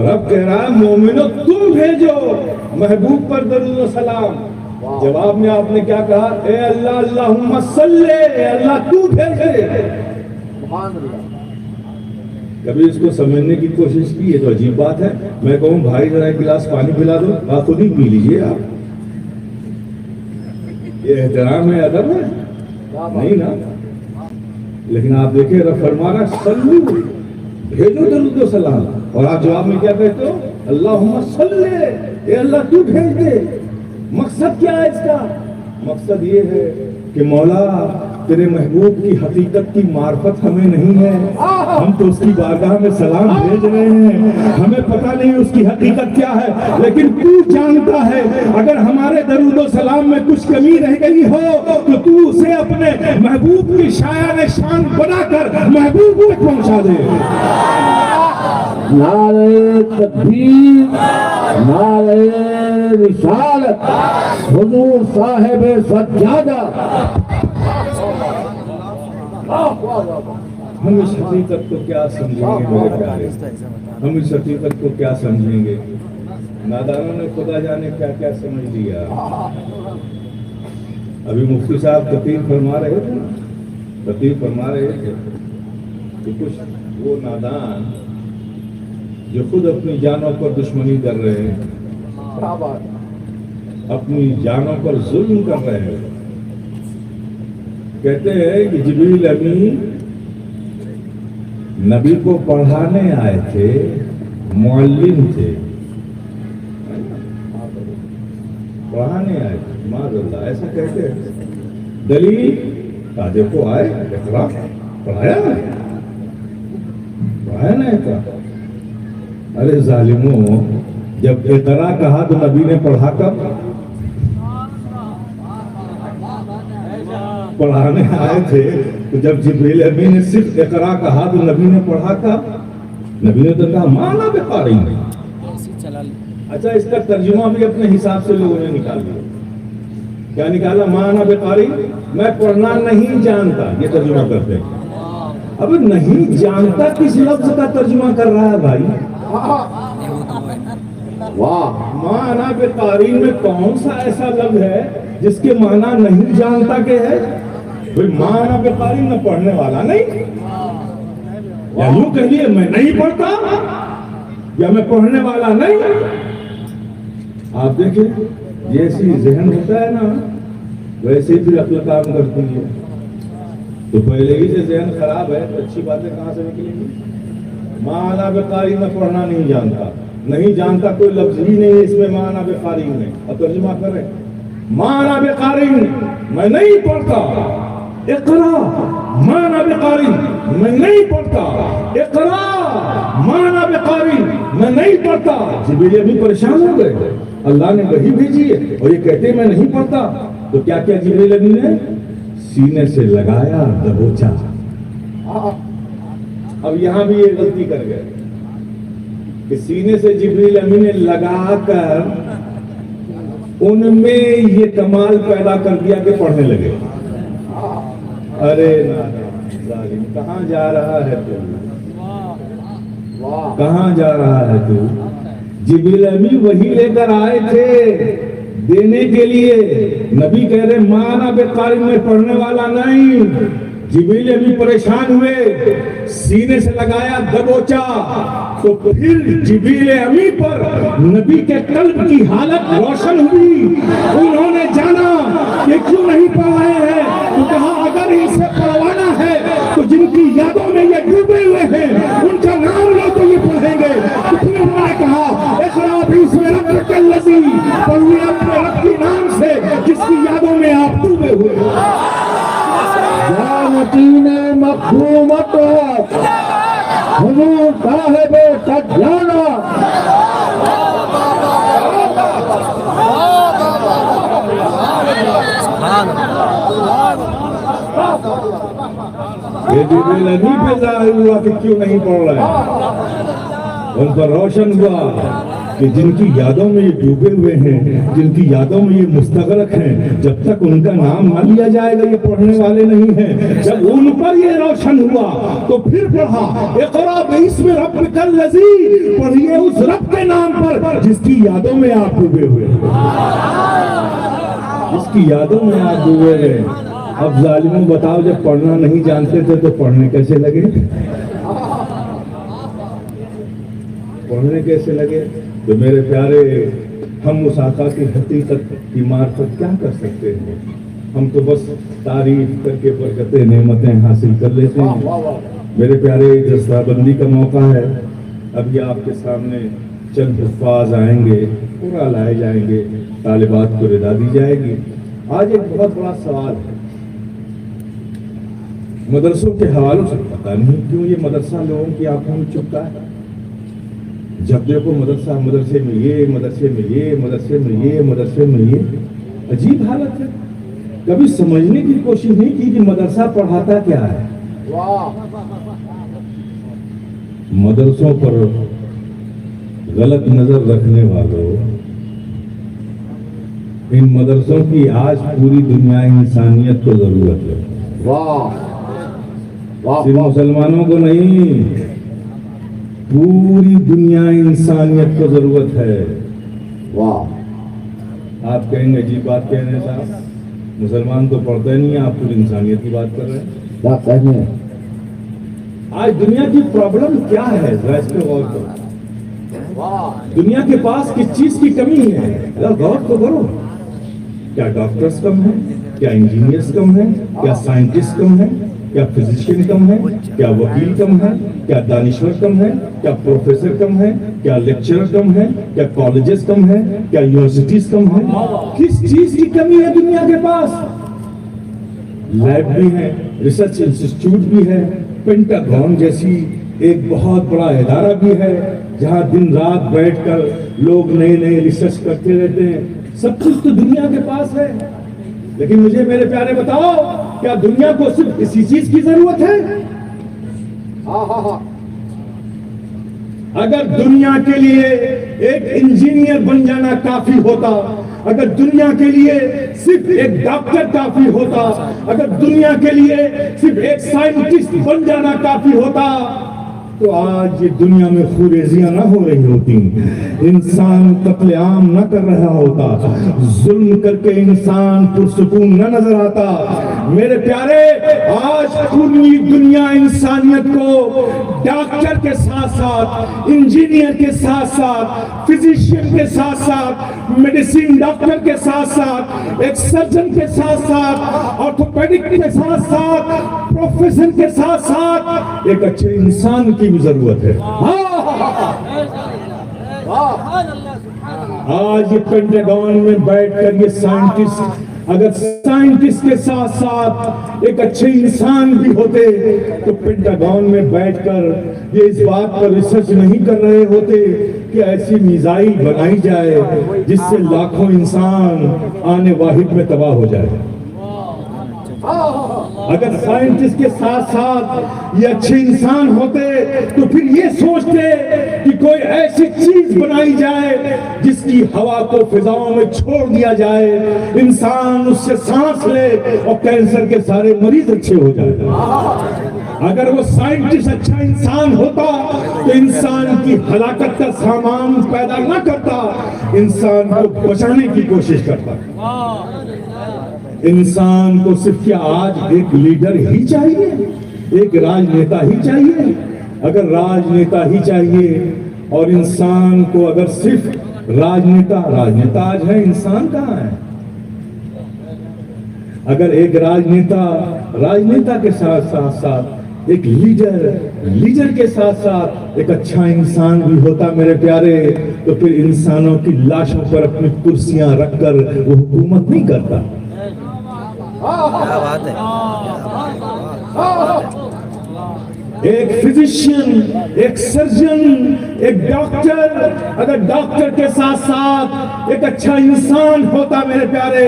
رب کہہ رہا ہے مومنو تم بھیجو محبوب پر درود و سلام۔ جواب میں آپ نے کیا کہا؟ اے اللہ اللہم صلی، اے اللہ تو بھیجے۔ سبحان اللہ۔ کبھی اس کو سمجھنے کی کوشش کی؟ یہ تو عجیب بات ہے، میں کہوں بھائی ذرا ایک گلاس پانی پلا دو، آپ خود ہی پی لیجئے۔ آپ یہ احترام ہے، ادب ہے؟ نہیں نا؟ لیکن آپ دیکھیں رب فرما رہا صلو، بھیجو درود و سلام، اور آپ جواب میں کیا کہتے ہو؟ اللہم صلی، اے اللہ تو بھیج دے۔ مقصد کیا ہے اس کا؟ مقصد یہ ہے کہ مولا تیرے محبوب کی حقیقت کی معرفت ہمیں نہیں ہے، ہم تو اس کی بارگاہ میں سلام بھیج رہے ہیں، ہمیں پتہ نہیں اس کی حقیقت کیا ہے، لیکن تو جانتا ہے۔ اگر ہمارے درود و سلام میں کچھ کمی رہ گئی ہو تو تو اسے اپنے محبوب کی شایان شان بنا کر محبوب تک پہنچا دے۔ نعرہ تکبیر، نعرہ رسالت، حضور صاحب سجادہ۔ ہم اس حقیقت کو کیا سمجھیں گے میرے پیارے؟ ہم اس حقیقت کو کیا سمجھیں گے؟ نادانوں نے خدا جانے کیا کیا سمجھ لیا۔ ابھی مفتی صاحب تقریر فرما رہے تھے نا، تقریر فرما رہے تھے کہ کچھ وہ نادان جو خود اپنی جانوں پر دشمنی کر رہے ہیں، اپنی جانوں پر ظلم کر رہے ہیں، کہتے ہیں کہ جبریل امین نبی کو پڑھانے آئے تھے، معلم تھے، پڑھانے آئے تھے، معاذ اللہ ایسا کہتے ہیں۔ دلیل کہا دیکھو آئے اقرا، پڑھایا نا، پڑھایا نا اقرا۔ ارے ظالموں، جب اقرا کہا تو نبی نے پڑھا کب؟ پڑھانے آئے تھے تو جب جبریل امین نے صرف اقرا کہا تو نبی نے پڑھا کب؟ نبی نے تو کہا مانا بقاری۔ اچھا اس کا ترجمہ بھی اپنے حساب سے لوگوں نے نکال لیا۔ کیا نکالا؟ مانا بقاری، میں پڑھنا نہیں جانتا، یہ ترجمہ کرتے ہیں۔ اب نہیں جانتا کس لفظ کا ترجمہ کر رہا ہے بھائی؟ واہ، مانا بقاری میں کون سا ایسا لفظ ہے جس کے معنی نہیں جانتا کہ ہے؟ بھئی مانا بقاری نہ پڑھنے والا نہیں، یا یوں کہیے میں نہیں پڑھتا یا میں پڑھنے والا نہیں۔ آپ دیکھیں جیسی ذہن ہوتا ہے نا ویسے ہی عقل کام کرتی ہے۔ تو پہلے ہی سے ذہن خراب ہے تو اچھی باتیں کہاں سے نکلیں گی؟ مانا بقاری میں پڑھنا نہیں جانتا، نہیں جانتا کوئی لفظ ہی نہیں اس میں مانا بقاری میں، اور ترجمہ کر رہے مانا بقاری میں نہیں پڑھتا، اقرا مانا بقاری میں نہیں پڑھتا، اقرا مانا بقاری میں نہیں پڑھتا۔ جبریل بھی پریشان ہو گئے، اللہ نے وحی بھیجی ہے اور یہ کہتے ہیں میں نہیں پڑھتا۔ تو کیا کیا جبریل امین نے؟ سینے سے لگایا دبوچا۔ اب یہاں بھی یہ غلطی کر گئے کہ سینے سے جبریل امین نے لگا کر ان میں یہ کمال پیدا کر دیا کہ پڑھنے لگے۔ ارے ظالم، کہاں جا رہا ہے تو؟ کہاں جا رہا ہے تو؟ جبریل امین وہی لے کر آئے تھے دینے کے لیے نبی کہہ رہے مانا بے قاری میں پڑھنے والا نہیں. جبریل بھی پریشان ہوئے, سینے سے لگایا دبوچا, تو پھر جبریل امی پر نبی کے قلب کی حالت روشن ہوئی. انہوں نے جانا کہ کیوں نہیں پڑھ رہے ہیں, تو کہا اگر ان سے پڑھوانا ہے تو جن کی یادوں میں یہ ڈوبے ہوئے ہیں ان کا نام لو تو یہ پڑھیں گے. تو پھر انہوں نے کہا اقرا باسم ربک الذی, پڑھیے اپنے رب کے نام سے جس کی یادوں میں آپ ڈوبے ہوئے ہیں. جانتین مخدومت حضور صاحب سجادہ. یہ جبریل امی پہ ظاہر ہوا کہ کیوں نہیں پڑھ رہے. ان پر روشن ہوا کہ جن کی یادوں میں یہ ڈوبے ہوئے ہیں, جن کی یادوں میں یہ مستغرق ہیں, جب تک ان کا نام نہ لیا جائے گا یہ پڑھنے والے نہیں ہیں. جب ان پر یہ روشن ہوا تو پھر پڑھا اقرا باسم ربک الذی, پڑھیے اس رب کے نام پر جس کی یادوں میں آپ ڈوبے ہوئے ہیں, جس کی یادوں میں آپ ڈوبے ہوئے ہیں. اب ظالموں بتاؤ, جب پڑھنا نہیں جانتے تھے تو پڑھنے کیسے لگے, پڑھنے کیسے لگے؟ تو میرے پیارے, ہم اس آقا کی حقیقت کی معرفت کیا کر سکتے ہیں؟ ہم تو بس تعریف کر کے برکتیں نعمتیں حاصل کر لیتے ہیں. میرے پیارے, دستہ بندی کا موقع ہے. اب یہ آپ کے سامنے چند الفاظ آئیں گے, پورا لائے جائیں گے, طالبات کو ردا دی جائے گی. آج ایک بہت بڑا سوال ہے مدرسوں کے حوالوں سے. پتہ نہیں کیوں یہ مدرسہ لوگوں کی آنکھوں میں چپتا ہے. جب دیکھو مدرسہ, مدرسے میں یہ, مدرسے میں یہ, مدرسے میں یہ, مدرسے میں یہ. عجیب حالت ہے. کبھی سمجھنے کی کوشش نہیں کی کہ مدرسہ پڑھاتا کیا ہے. مدرسوں پر غلط نظر رکھنے والوں, ان مدرسوں کی آج پوری دنیا انسانیت کو ضرورت ہے. صرف مسلمانوں کو نہیں, پوری دنیا انسانیت کو ضرورت ہے. آپ کہیں گے عجیب بات کہہ رہے ہیں صاحب, مسلمان تو پڑھتے نہیں ہیں, آپ پوری انسانیت کی بات کر رہے ہیں. کیا کہنے ہیں؟ آج دنیا کی پرابلم کیا ہے, ذرا اس پہ غور کرو. دنیا کے پاس کس چیز کی کمی ہے, ذرا غور تو کرو. کیا ڈاکٹرز کم ہیں, کیا انجینئرز کم ہیں, کیا سائنٹسٹ کم ہیں, کیا فزیشین کم ہیں, کیا وکیل کم ہیں, کیا دانشور کم ہیں, کیا پروفیسر کم ہیں, کیا لیکچرر کم ہیں, کیا کالجز کم ہیں, کیا یونیورسٹیز کم ہیں. کس چیز کی کمی ہے دنیا کے پاس؟ لیب بھی ہے, ریسرچ انسٹیٹیوٹ بھی ہے, پینٹاگون جیسی ایک بہت بڑا ادارہ بھی ہے جہاں دن رات بیٹھ کر لوگ نئے نئے ریسرچ کرتے رہتے ہیں. سب کچھ تو دنیا کے پاس ہے, لیکن مجھے میرے پیارے بتاؤ, کیا دنیا کو صرف اسی چیز کی ضرورت ہے؟ اگر دنیا کے لیے ایک انجینئر بن جانا کافی ہوتا, اگر دنیا کے لیے صرف ایک ڈاکٹر کافی ہوتا, اگر دنیا کے لیے صرف ایک سائنٹسٹ بن جانا کافی ہوتا, تو آج یہ دنیا میں خوریزیاں نہ ہو رہی ہوتی, انسان قتل عام نہ کر رہا ہوتا, ظلم کر کے انسان پرسکون نہ نظر آتا. میرے پیارے, آج پوری دنیا انسانیت کو ڈاکٹر کے ساتھ ساتھ, انجینئر کے ساتھ ساتھ, فزیشین کے ساتھ ساتھ, میڈیسن ڈاکٹر کے ساتھ ساتھ, ایک سرجن کے ساتھ ساتھ, آرتھوپیڈک کے ساتھ ساتھ, پروفیسر کے ساتھ ساتھ ایک اچھے انسان کی بھی ضرورت ہے. آج یہ پینٹاگون میں بیٹھ کر یہ سائنٹسٹ, اگر سائنٹسٹ کے ساتھ ساتھ ایک اچھے انسان بھی ہوتے تو پینٹاگون میں بیٹھ کر یہ اس بات پر ریسرچ نہیں کر رہے ہوتے کہ ایسی میزائل بنائی جائے جس سے لاکھوں انسان آنے واحد میں تباہ ہو جائے. اگر سائنٹسٹ کے ساتھ ساتھ یہ اچھے انسان ہوتے تو پھر یہ سوچتے کہ کوئی ایسی چیز بنائی جائے جس کی ہوا کو فضاؤں میں چھوڑ دیا جائے، انسان اس سے سانس لے اور کینسر کے سارے مریض اچھے ہو جائے۔ اگر وہ سائنٹسٹ اچھا انسان ہوتا تو انسان کی ہلاکت کا سامان پیدا نہ کرتا، انسان کو بچانے کی کوشش کرتا۔ انسان کو صرف کیا آج ایک لیڈر ہی چاہیے، ایک راجنیتا ہی چاہیے؟ اگر راجنیتا ہی چاہیے اور انسان کو اگر صرف راجنیتا آج ہے، انسان کہاں ہے؟ اگر ایک راجنیتا کے ساتھ ساتھ ایک لیڈر کے ساتھ ساتھ ایک اچھا انسان بھی ہوتا میرے پیارے، تو پھر انسانوں کی لاشوں پر اپنی کرسیاں رکھ کر وہ حکومت نہیں کرتا۔ ایک فزیشین، ایک سرجن، ایک ڈاکٹر، اگر ڈاکٹر کے ساتھ ساتھ ایک اچھا انسان ہوتا میرے پیارے،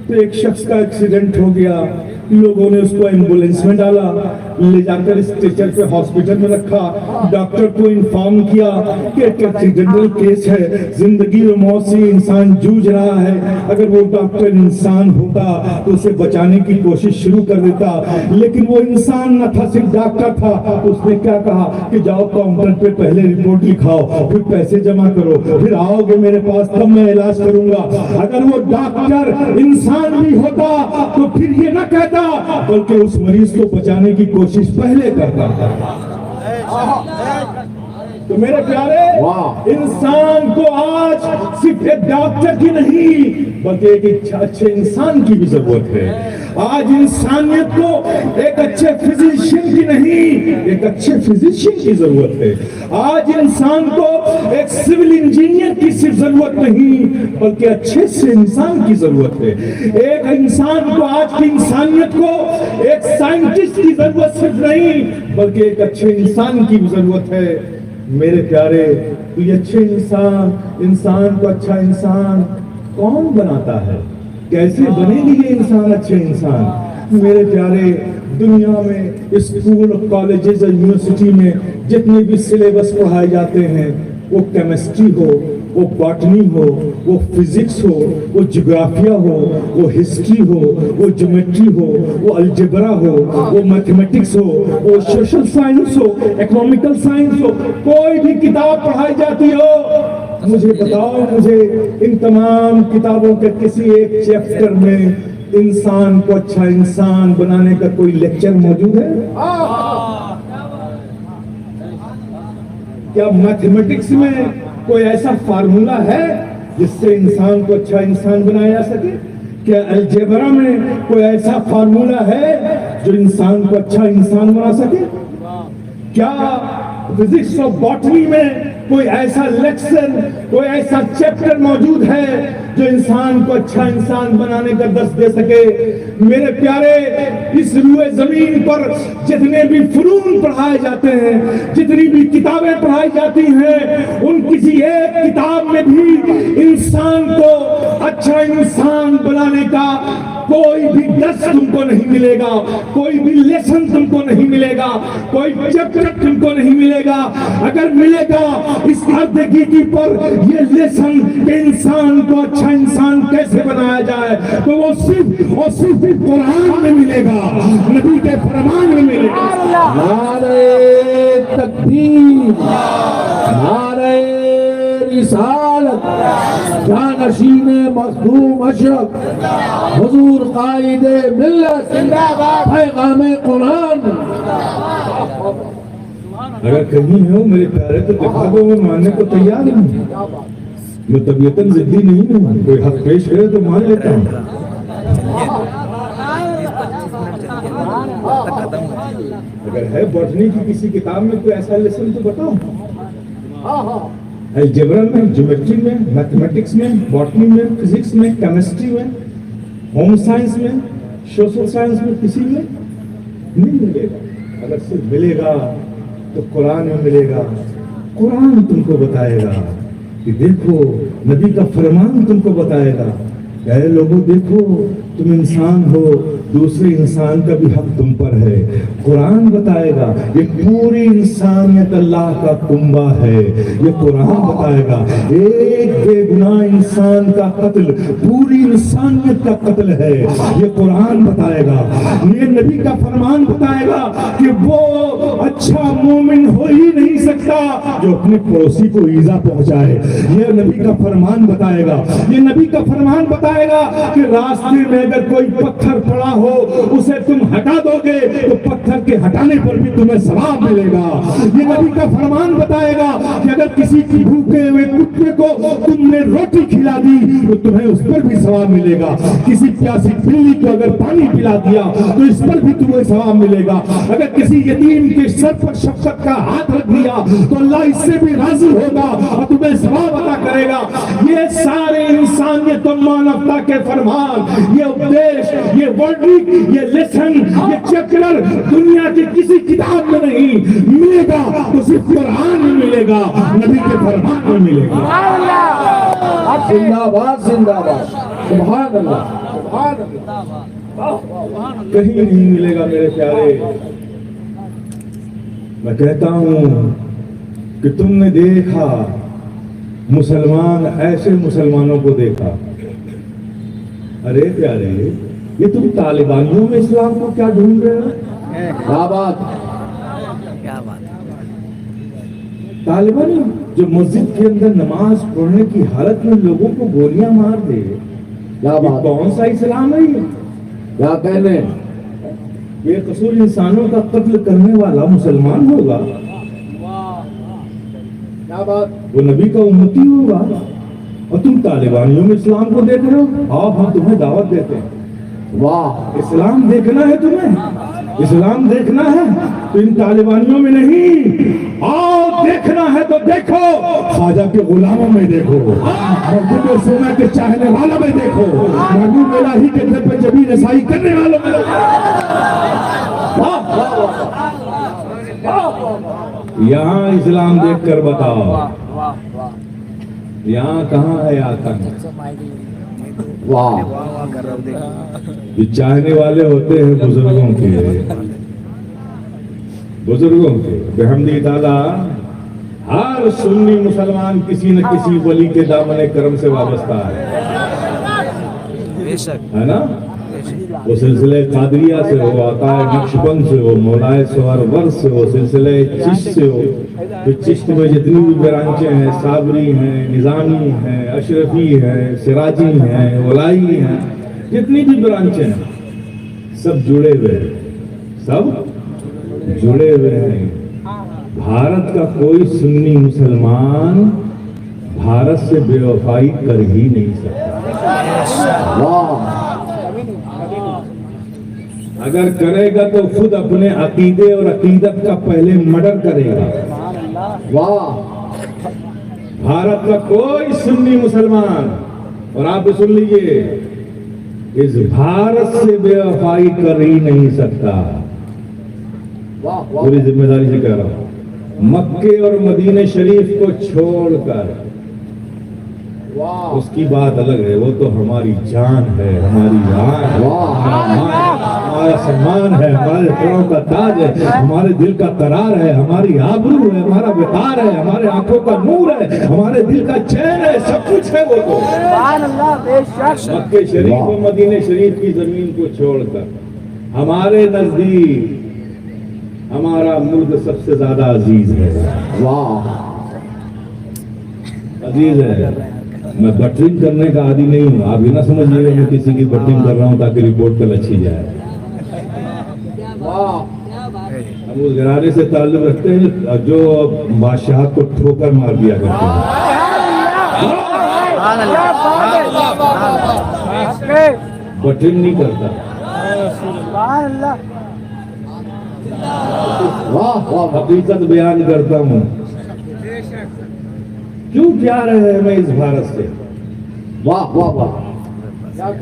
تو ایک شخص کا ایکسیڈنٹ ہو گیا، لوگوں نے اس کو ایمبولینس میں ڈالا، لے جا کر اسٹریچر پہ ہاسپٹل میں رکھا، ڈاکٹر کو انفارم کیا کہ ایک ایکسیڈنٹل کیس ہے، زندگی و موت سے انسان جوجھ رہا ہے۔ اگر وہ ڈاکٹر انسان ہوتا تو اسے بچانے کی کوشش شروع کر دیتا، لیکن وہ انسان نہ تھا، صرف ڈاکٹر تھا۔ اس نے کیا کہا کہ جاؤ کاؤنٹر پہ پہلے رپورٹ لکھاؤ، پھر پیسے جمع کرو، پھر آؤ گے میرے پاس تب میں علاج کروں گا۔ اگر وہ ڈاکٹر انسان بھی ہوتا تو پھر یہ نہ کہتا، بلکہ اس مریض کو بچانے کی کوشش پہلے کرتا تھا۔ تو میرے پیارے، انسان کو آج صرف ایک ڈاکٹر کی نہیں بلکہ ایک اچھے انسان کی بھی ضرورت ہے۔ آج انسانیت کو ایک اچھے فزیشین کی نہیں، ایک اچھے فزیشین کی ضرورت ہے۔ آج انسان کو ایک سول انجینئر کی صرف ضرورت نہیں بلکہ اچھے سے انسان کی ضرورت ہے۔ ایک انسان کو، آج کی انسانیت کو ایک سائنٹسٹ کی ضرورت صرف نہیں بلکہ ایک اچھے انسان کی بھی ضرورت ہے۔ میرے پیارے، تو یہ اچھے انسان کو اچھا انسان کون بناتا ہے؟ کیسے بنے گی یہ انسان اچھے انسان؟ میرے پیارے، دنیا میں اسکول، کالجز اور یونیورسٹی میں جتنے بھی سلیبس پڑھائے جاتے ہیں، وہ کیمسٹری ہو، وہ باٹنی ہو، وہ فزکس ہو، وہ جغرافیہ ہو، وہ ہسٹری ہو، وہ جیومیٹری ہو، وہ الجبرا ہو، وہ میتھمیٹکس ہو، وہ سوشل سائنس ہو، اکنامیکل سائنس ہو، کوئی بھی کتاب پڑھائی جاتی ہو، مجھے بتاؤ، مجھے ان تمام کتابوں کے کسی ایک چیپٹر میں انسان کو اچھا انسان بنانے کا کوئی لیکچر موجود ہے؟ کیا میتھمیٹکس میں کوئی ایسا فارمولا ہے جس سے انسان کو اچھا انسان بنایا جا سکے؟ کیا الجبرا میں کوئی ایسا فارمولا ہے جو انسان کو اچھا انسان بنا سکے؟ کیا فزکس اور باٹنی میں کوئی ایسا لیکچر، کوئی ایسا چیپٹر موجود ہے جو انسان کو اچھا انسان بنانے کا درس دے سکے؟ میرے پیارے، اس روئے زمین پر جتنے بھی فنون پڑھائے جاتے ہیں، جتنی بھی کتابیں پڑھائی جاتی ہیں، ان کسی ایک کتاب میں بھی انسان کو اچھا انسان بنانے کا کوئی بھی درس تم کو نہیں ملے گا، کوئی بھی لیسن تم کو نہیں ملے گا، کوئی چیپٹر تم کو نہیں ملے گا۔ اگر ملے گا اس ارد پر یہ لیسن کہ انسان کو اچھا انسان کیسے بنایا جائے، تو وہ صرف اور صرف قرآن میں ملے گا، نبی کے فرمان میں ملے گا۔ نعرہ تکبیر، نعرہ رسالت، جانشین مخدوم اشرف، حضور قائد ملت، پیغام قرآن۔ اگر کہیں ہو میرے پیارے تو دکھا دو، میں ماننے کو تیار ہوں، میں طبیعتاً ضدی نہیں ہوں، کوئی حق پیش کرے تو مان لیتا ہوں۔ اگر ہے باٹنی کی کسی کتاب میں کوئی ایسا لیسن تو بتاؤ۔ الجبرا میں، جیومیٹری میں، میتھمیٹکس میں، باٹنی میں، فزکس میں، کیمسٹری میں، ہوم سائنس میں، سوشل سائنس میں کسی میں نہیں ملے گا۔ اگر صرف ملے گا تو قرآن میں ملے گا۔ قرآن تم کو بتائے گا کہ دیکھو، نبی کا فرمان تم کو بتائے گا، اے لوگوں دیکھو، تم انسان ہو، دوسرے انسان کا بھی حق تم پر ہے. قرآن بتائے گا یہ پوری انسانیت اللہ کا کنبہ ہے. یہ قرآن بتائے گا ایک بے گناہ انسان کا قتل پوری انسانیت کا قتل ہے. یہ قرآن بتائے گا. یہ نبی کا فرمان بتائے گا کہ وہ اچھا مومن ہو ہی نہیں سکتا جو اپنے پڑوسی کو ایذا پہنچائے. یہ نبی کا فرمان بتائے گا. یہ نبی کا فرمان بتائے گا کہ راستے میں اگر کوئی پتھر پڑا ہو اسے تم ہٹا دو گے تو پتھر کے ہٹانے پر بھی تمہیں ثواب ملے گا. یہ نبی کا فرمان بتائے گا کہ اگر کسی کی بھوکے ہوئے کتے کو تم نے روٹی کھلا دی تو تمہیں اس پر بھی ثواب ملے گا. کسی پیاسی بلی کو اگر پانی پلا دیا تو اس پر بھی تمہیں ثواب ملے گا. اگر کسی یتیم کے سر پر شفقت کا ہاتھ رکھ دیا تو اللہ اس سے بھی راضی ہوگا اور تمہیں ثواب عطا کرے گا. یہ سارے انسانیت و مانوتا کے فرمان، یہ اپدیش، یہ ورڈنگ، یہ لیسن، یہ چیپٹر دنیا کی کسی کتاب میں نہیں ملے گا تو صرف قرآن میں ملے گا، نبی کے فرمان میں ملے گا. زندہ باد زندہ باد. سبحان اللہ سبحان اللہ. کہیں نہیں ملے گا میرے پیارے. میں کہتا ہوں کہ تم نے دیکھا مسلمان ایسے مسلمانوں کو دیکھا. ارے پیارے یہ تم طالبانیوں میں اسلام کو کیا ڈھونڈ رہے ہو؟ کیا بات. طالبانی جو مسجد کے اندر نماز پڑھنے کی حالت میں لوگوں کو گولیاں مار دے، کیا بات. کون سا اسلام ہے یہ؟ کیا کہنے. بے قصور انسانوں کا قتل کرنے والا مسلمان ہوگا؟ کیا بات. وہ نبی کا امتی ہوگا؟ اور تم طالبانیوں میں اسلام کو دیکھ رہے ہو. آؤ ہم تمہیں دعوت دیتے ہیں. واہ. اسلام دیکھنا ہے تمہیں، اسلام دیکھنا ہے تو ان طالبانیوں میں نہیں. آؤ دیکھنا ہے تو دیکھو خواجہ کے غلاموں میں دیکھو، محبوب سونا کے چاہنے والوں میں دیکھو، محبوب الہی کے گھر پہ جبی رسائی کرنے والوں میں دیکھو. یہاں اسلام دیکھ کر بتاؤ یہاں کہاں ہے آتنک. واہ. یہ چاہنے والے ہوتے ہیں بزرگوں کے، بزرگوں کے. بحمدی تعالیٰ ہر سنی مسلمان کسی نہ کسی ولی کے دامن کرم سے وابستہ ہے نا. وہ سلسلے قادریہ سے ہو، عطا نقشبند سے ہو، مولائے سہرور سے ہو، سلسلے چشت سے ہو. چشت میں جتنی بھی برانچیں ہیں، صابری ہیں، نظامی ہیں، اشرفی ہیں، سراجی ہیں، ولائی ہیں، جتنی بھی برانچیں ہیں سب جڑے ہوئے ہیں، سب جڑے ہوئے ہیں. بھارت کا کوئی سنی مسلمان بھارت سے بے وفائی کر ہی نہیں سکتا. واہ. اگر کرے گا تو خود اپنے عقیدے اور عقیدت کا پہلے مرڈر کرے گا. واہ. بھارت کا کوئی سنی مسلمان، اور آپ سن لیجئے، اس بھارت سے بے وفائی کر ہی نہیں سکتا. پوری ذمہ داری سے کہہ رہا ہوں. مکے اور مدینہ شریف کو چھوڑ کر اس کی بات الگ ہے، وہ تو ہماری جان ہے، ہماری جان ہے، ہمارا سامان ہے، ہمارے پروں کا تاج ہے، ہمارے دل کا قرار ہے، ہماری آبرو ہے، ہمارا وقار ہے، ہمارے آنکھوں کا نور ہے، ہمارے دل کا چین ہے، سب کچھ ہے. وہ تو مکے شریف اور مدینہ شریف کی زمین کو چھوڑ کر ہمارے نزدیک ہمارا ملک سب سے زیادہ عزیز ہے. واہ. عزیز ہے. میں بٹرنگ کرنے کا عادی نہیں ہوں، آپ یہ نہ سمجھیے گا میں کسی کی بٹرنگ کر رہا ہوں تاکہ رپورٹ کل اچھی جائے. ہم اس گھرانے سے تعلق رکھتے ہیں جو بادشاہت کو ٹھوکر مار دیا کرتے ہیں. بٹرنگ نہیں کرتا. حقیقت بیان کرتا ہوں. کیوں پیار ہے ہمیں اس بھارت سے؟ واہ واہ واہ.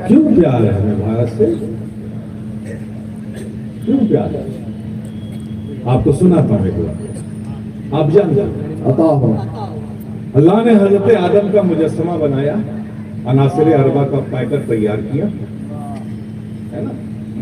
کیوں پیار ہے ہمیں بھارت سے؟ کیوں پیار ہے؟ آپ کو سنا تھا میرے کو، آپ جانتے ہیں. عطا ہو. اللہ نے حضرت آدم کا مجسمہ بنایا، عناصر اربع کا پیکر تیار کیا، ہے نا.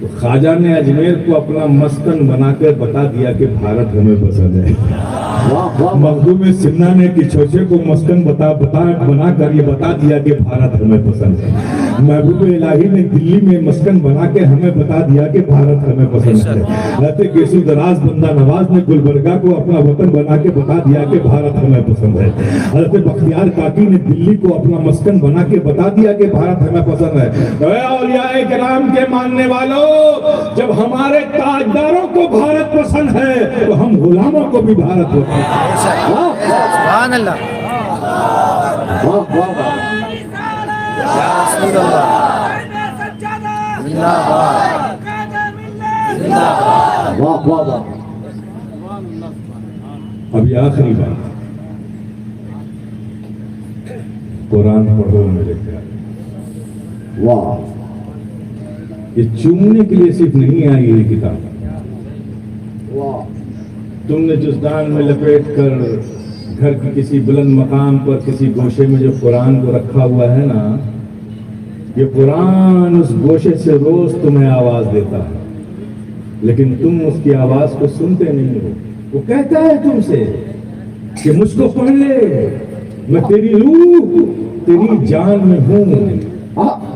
تو خواجہ نے اجمیر کو اپنا مسکن بنا کر بتا دیا کہ بھارت ہمیں پسند ہے. واہ واہ مخدوم سنہ نے کچھوچے کو مسکن بنا کر یہ بتا دیا کہ بھارت ہمیں پسند ہے. محبوب الہی نے دلی میں مسکن بنا کے ہمیں بتا دیا کہ بھارت ہمیں پسند ہے. حضرت گیسو دراز بندہ نواز نے گلبرگہ کو اپنا وطن بنا کے بتا دیا کہ بھارت ہمیں پسند ہے. حضرت بختیار کاکی نے دلی کو اپنا مسکن بنا کے بتا دیا کہ بھارت ہمیں پسند ہے. اے اولیاء کرام کے ماننے والوں، جب ہمارے تاجداروں کو بھارت پسند ہے تو ہم غلاموں کو بھی بھارت پسند ہے. سبحان اللہ. واہ واہ یا رسول اللہ. زندہ باد. زندہ باد. واہ واہ واہ. اب یہ آخری بات، قرآن پڑھو میرے پیارے. واہ یہ چومنے کے لیے صرف نہیں آئی یہ کتاب. واہ تم نے جزدان میں لپیٹ کر گھر کی کسی بلند مقام پر کسی گوشے میں جو قرآن کو رکھا ہوا ہے نا، یہ قرآن اس گوشے سے روز تمہیں آواز دیتا ہے، لیکن تم اس کی آواز کو سنتے نہیں ہو. وہ کہتا ہے تم سے کہ مجھ کو پڑھ لے، میں تیری روح تیری جان میں ہوں.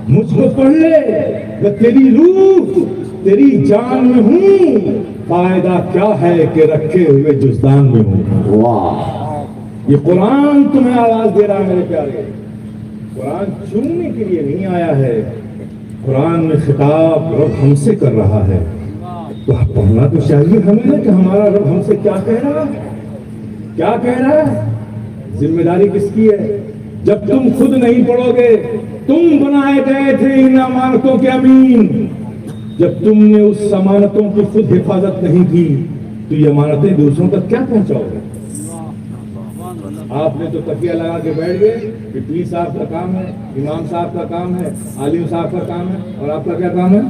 مجھ کو پڑھ لے، میں تیری روح تیری جان میں ہوں. فائدہ کیا ہے کہ رکھے ہوئے جزدان میں ہوں. واہ یہ قرآن تمہیں آواز دے رہا ہے میرے پیارے. قرآن چومنے کے لیے نہیں آیا ہے. قرآن میں خطاب رب ہم سے کر رہا ہے، تو پڑھنا تو چاہیے ہمیں نا کہ ہمارا رب ہم سے کیا کہہ رہا ہے. کیا کہہ رہا ہے؟ ذمہ داری کس کی ہے؟ جب تم خود نہیں پڑھو گے، تم بنائے گئے تھے ان امانتوں کے امین. جب تم نے اس امانتوں کی خود حفاظت نہیں کی تو یہ امانتیں دوسروں تک کیا پہنچاؤ گے؟ آپ نے تو تکیہ لگا کے بیٹھ گئے کہ پیر صاحب کا کام ہے، امام صاحب کا کام ہے، عالم صاحب کا کام ہے، اور آپ کا کیا کام ہے؟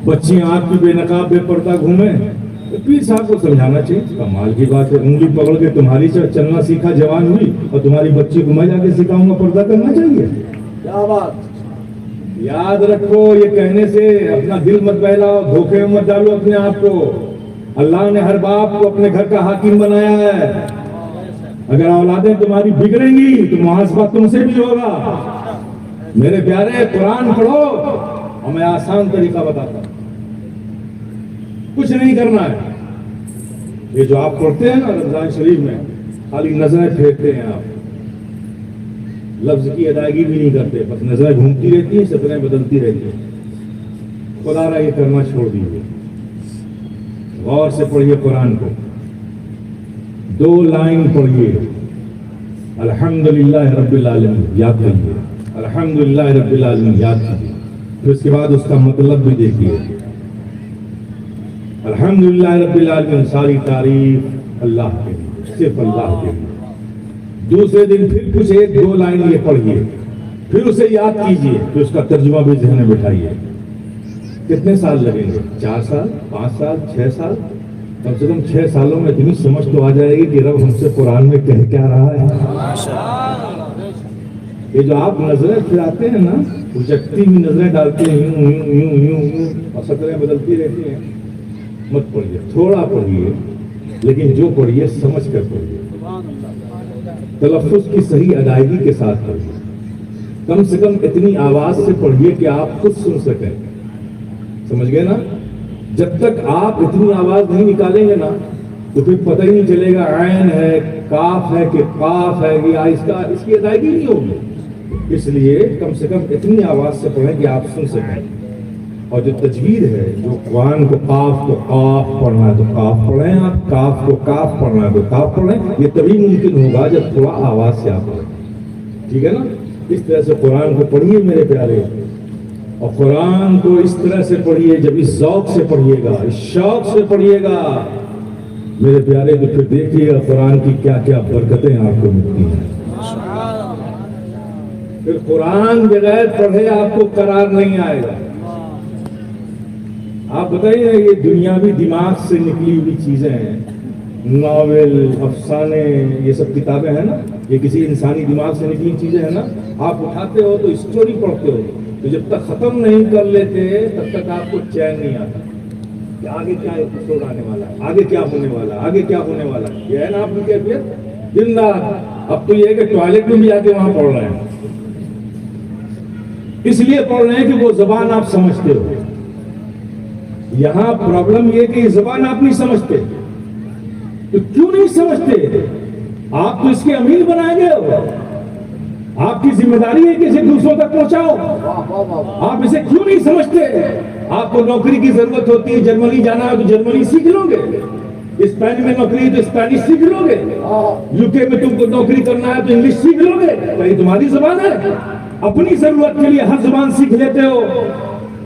بچیاں آپ کی بے نقاب بے پردہ گھومیں. پیر صاحب کو سمجھانا چاہیے. کمال کی بات ہے، انگلی پکڑ کے تمہاری چلنا سیکھا جوان ہوئی اور تمہاری بچی کو میں جا کے سکھاؤں گا پردہ کرنا چاہیے. کیا بات. یاد رکھو، یہ کہنے سے اپنا دل مت بہلاؤ، دھوکے میں مت ڈالو اپنے آپ کو. اللہ نے ہر باپ کو اپنے گھر کا حاکم بنایا ہے. اگر اولادیں تمہاری بگڑیں گی تو محاسبہ تم سے بھی ہوگا. میرے پیارے، قرآن پڑھو اور میں آسان طریقہ بتاتا ہوں. کچھ نہیں کرنا ہے. یہ جو آپ پڑھتے ہیں نا رمضان شریف میں، خالی نظریں پھیرتے ہیں آپ، لفظ کی ادائیگی بھی نہیں کرتے، بس نظریں گھومتی رہتی ہیں، شکلیں بدلتی رہتی ہیں. خدا را یہ کرنا چھوڑ دیجیے. غور سے پڑھیے قرآن کو. 2 لائن پڑھیے، الحمدللہ رب العالمین یاد کریے. الحمدللہ رب العالمین یاد کیجیے. پھر اس کے بعد اس کا مطلب بھی دیکھیے. الحمدللہ رب العالمین، ساری تعریف اللہ کے لیے، صرف اللہ کے لیے. دوسرے دن پھر کچھ 1-2 لائن یہ پڑھیے، پھر اسے یاد کیجیے، پھر اس کا ترجمہ بھی ذہن میں بٹھائیے. کتنے سال لگیں گے؟ 4 سال، 5 سال، 6 سال؟ کم سے کم 6 سالوں میں اتنی سمجھ تو آ جائے گی کہ رب ہم سے قرآن میں کہہ کیا رہا ہے. یہ جو آپ نظریں پھراتے ہیں نا، اچکتی ہوئی نظریں ڈالتے ہیں، یوں یوں یوں یوں یوں اور شکلیں بدلتی رہتی ہیں. مت پڑھیے، تھوڑا پڑھیے، لیکن جو پڑھیے سمجھ کر پڑھیے. تلفظ کی صحیح ادائیگی کے ساتھ پڑھیے. کم سے کم اتنی آواز سے پڑھیے کہ آپ خود سن سکیں. سمجھ گئے نا؟ جب تک آپ اتنی آواز نہیں نکالیں گے نا تو پھر پتہ ہی نہیں چلے گا عین ہے، کاف ہے کہ قاف ہے. یہ اس کی ادائیگی نہیں ہوگی. اس لیے کم سے کم اتنی آواز سے پڑھیں کہ آپ سن سکیں. اور جو تجوید ہے، جو قرآن کو قاف کو قاف پڑھنا ہے تو قاف پڑھیں، آپ کاف کو کاف پڑھنا ہے تو کاف پڑھیں. یہ تبھی ممکن ہوگا جب تھوڑا آواز سے آپ پڑھیں. ٹھیک ہے نا؟ اس طرح سے قرآن کو پڑھیے میرے پیارے. اور قرآن کو اس طرح سے پڑھیے، جب اس ذوق سے پڑھیے گا، اس شوق سے پڑھیے گا میرے پیارے، تو پھر دیکھیے گا قرآن کی کیا کیا برکتیں آپ کو ملتی ہیں. پھر قرآن بغیر پڑھے آپ کو قرار نہیں آئے گا. آپ بتائیے، یہ دنیاوی دماغ سے نکلی ہوئی چیزیں ہیں، ناول، افسانے، یہ سب کتابیں ہیں نا، یہ کسی انسانی دماغ سے نکلی چیزیں ہیں نا. آپ اٹھاتے ہو تو اسٹوری پڑھتے ہو، تو جب تک ختم نہیں کر لیتے تب تک آپ کو چین نہیں آتا کہ آگے کیا ایپیسوڈ آنے والا ہے، آگے کیا ہونے والا ہے، آگے کیا ہونے والا ہے. یہ ہے نا آپ کی کیفیت دن رات. اب تو یہ ہے کہ ٹوائلٹ میں بھی آ کے وہاں پڑھ رہے ہیں، اس لیے پڑھ رہے ہیں کہ وہ زبان آپ سمجھتے ہو. یہاں پرابلم یہ کہ یہ زبان آپ نہیں سمجھتے. تو کیوں نہیں سمجھتے؟ آپ تو اس کے امیر بنائے گئے ہو. آپ کی ذمہ داری ہے کہ اسے دوسروں تک پہنچاؤ. آپ اسے کیوں نہیں سمجھتے؟ آپ کو نوکری کی ضرورت ہوتی ہے، جرمنی جانا ہے تو جرمنی سیکھ لو گے. اسپین میں نوکری ہے تو اسپینش سیکھ لو گے. یو کے میں تم کو نوکری کرنا ہے تو انگلش سیکھ لو گے. وہی تمہاری زبان ہے. اپنی ضرورت کے لیے ہر زبان سیکھ لیتے ہو،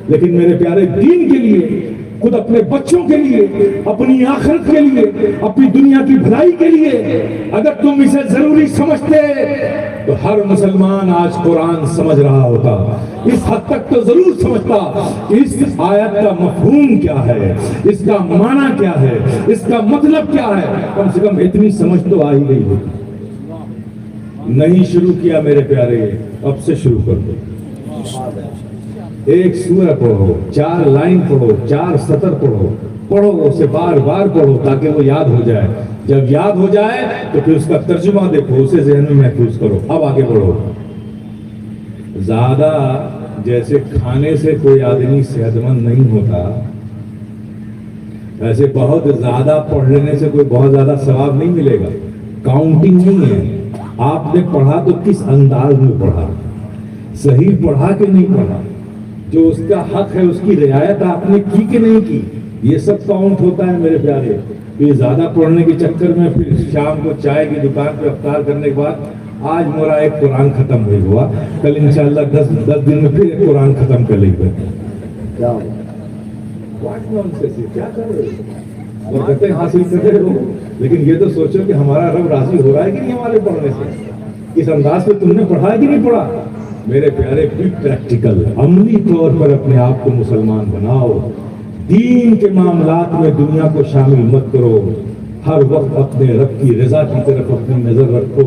لیکن میرے پیارے دین کے لیے، خود اپنے بچوں کے لیے، اپنی آخرت کے لیے، اپنی دنیا کی بھلائی کے لیے اگر تم اسے ضروری سمجھتے تو ہر مسلمان آج قرآن سمجھ رہا ہوتا. اس حد تک تو ضرور سمجھتا کہ اس آیت کا مفہوم کیا ہے، اس کا معنی کیا ہے، اس کا مطلب کیا ہے. کم سے کم اتنی سمجھ تو آ ہی گئی ہوتی. نہیں شروع کیا میرے پیارے، اب سے شروع کر دو. ایک سورہ پڑھو، 4 لائن پڑھو، 4 سطر پڑھو اسے بار بار پڑھو تاکہ وہ یاد ہو جائے. جب یاد ہو جائے تو پھر اس کا ترجمہ دیکھو، اسے ذہن میں محفوظ کرو. اب آگے بڑھو. زیادہ جیسے کھانے سے کوئی آدمی صحت مند نہیں ہوتا، ایسے بہت زیادہ پڑھ لینے سے کوئی بہت زیادہ ثواب نہیں ملے گا. کاؤنٹنگ نہیں ہے. آپ نے پڑھا تو کس انداز میں پڑھا، صحیح پڑھا کہ نہیں پڑھا، جو اس کا حق ہے اس کی رعایت آپ نے کی کہ نہیں کی، یہ سب کاؤنٹ ہوتا ہے میرے پیارے. یہ زیادہ پڑھنے کے چکر میں پھر شام کو چائے کی دکان پہ افطار کرنے کے بعد آج میرا ایک قرآن ختم نہیں ہوا، کل انشاءاللہ 10 دن میں پھر ایک قرآن ختم کر لیں گے. کیا کر رہے ہو؟ برکتیں حاصل کر رہے ہو، لیکن یہ تو سوچو کہ ہمارا رب راضی ہو رہا ہے کہ نہیں ہمارے پڑھنے سے. اس انداز پہ تم نے پڑھا ہے کہ نہیں پڑھا؟ میرے پیارے بھی پریکٹیکل عملی طور پر اپنے آپ کو مسلمان بناؤ. دین کے معاملات میں دنیا کو شامل مت کرو. ہر وقت اپنے رب کی رضا کی طرف اپنی نظر رکھو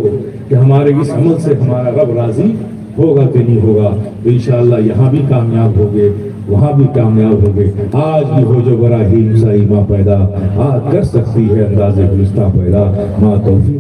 کہ ہمارے اس عمل سے ہمارا رب راضی ہوگا کہ نہیں ہوگا. تو انشاءاللہ یہاں بھی کامیاب ہوگے، وہاں بھی کامیاب ہوگے. آج بھی ہو جو براہیم سا ایماں پیدا، آج کر سکتی ہے انداز گلستہ پیدا. ماں توفیق.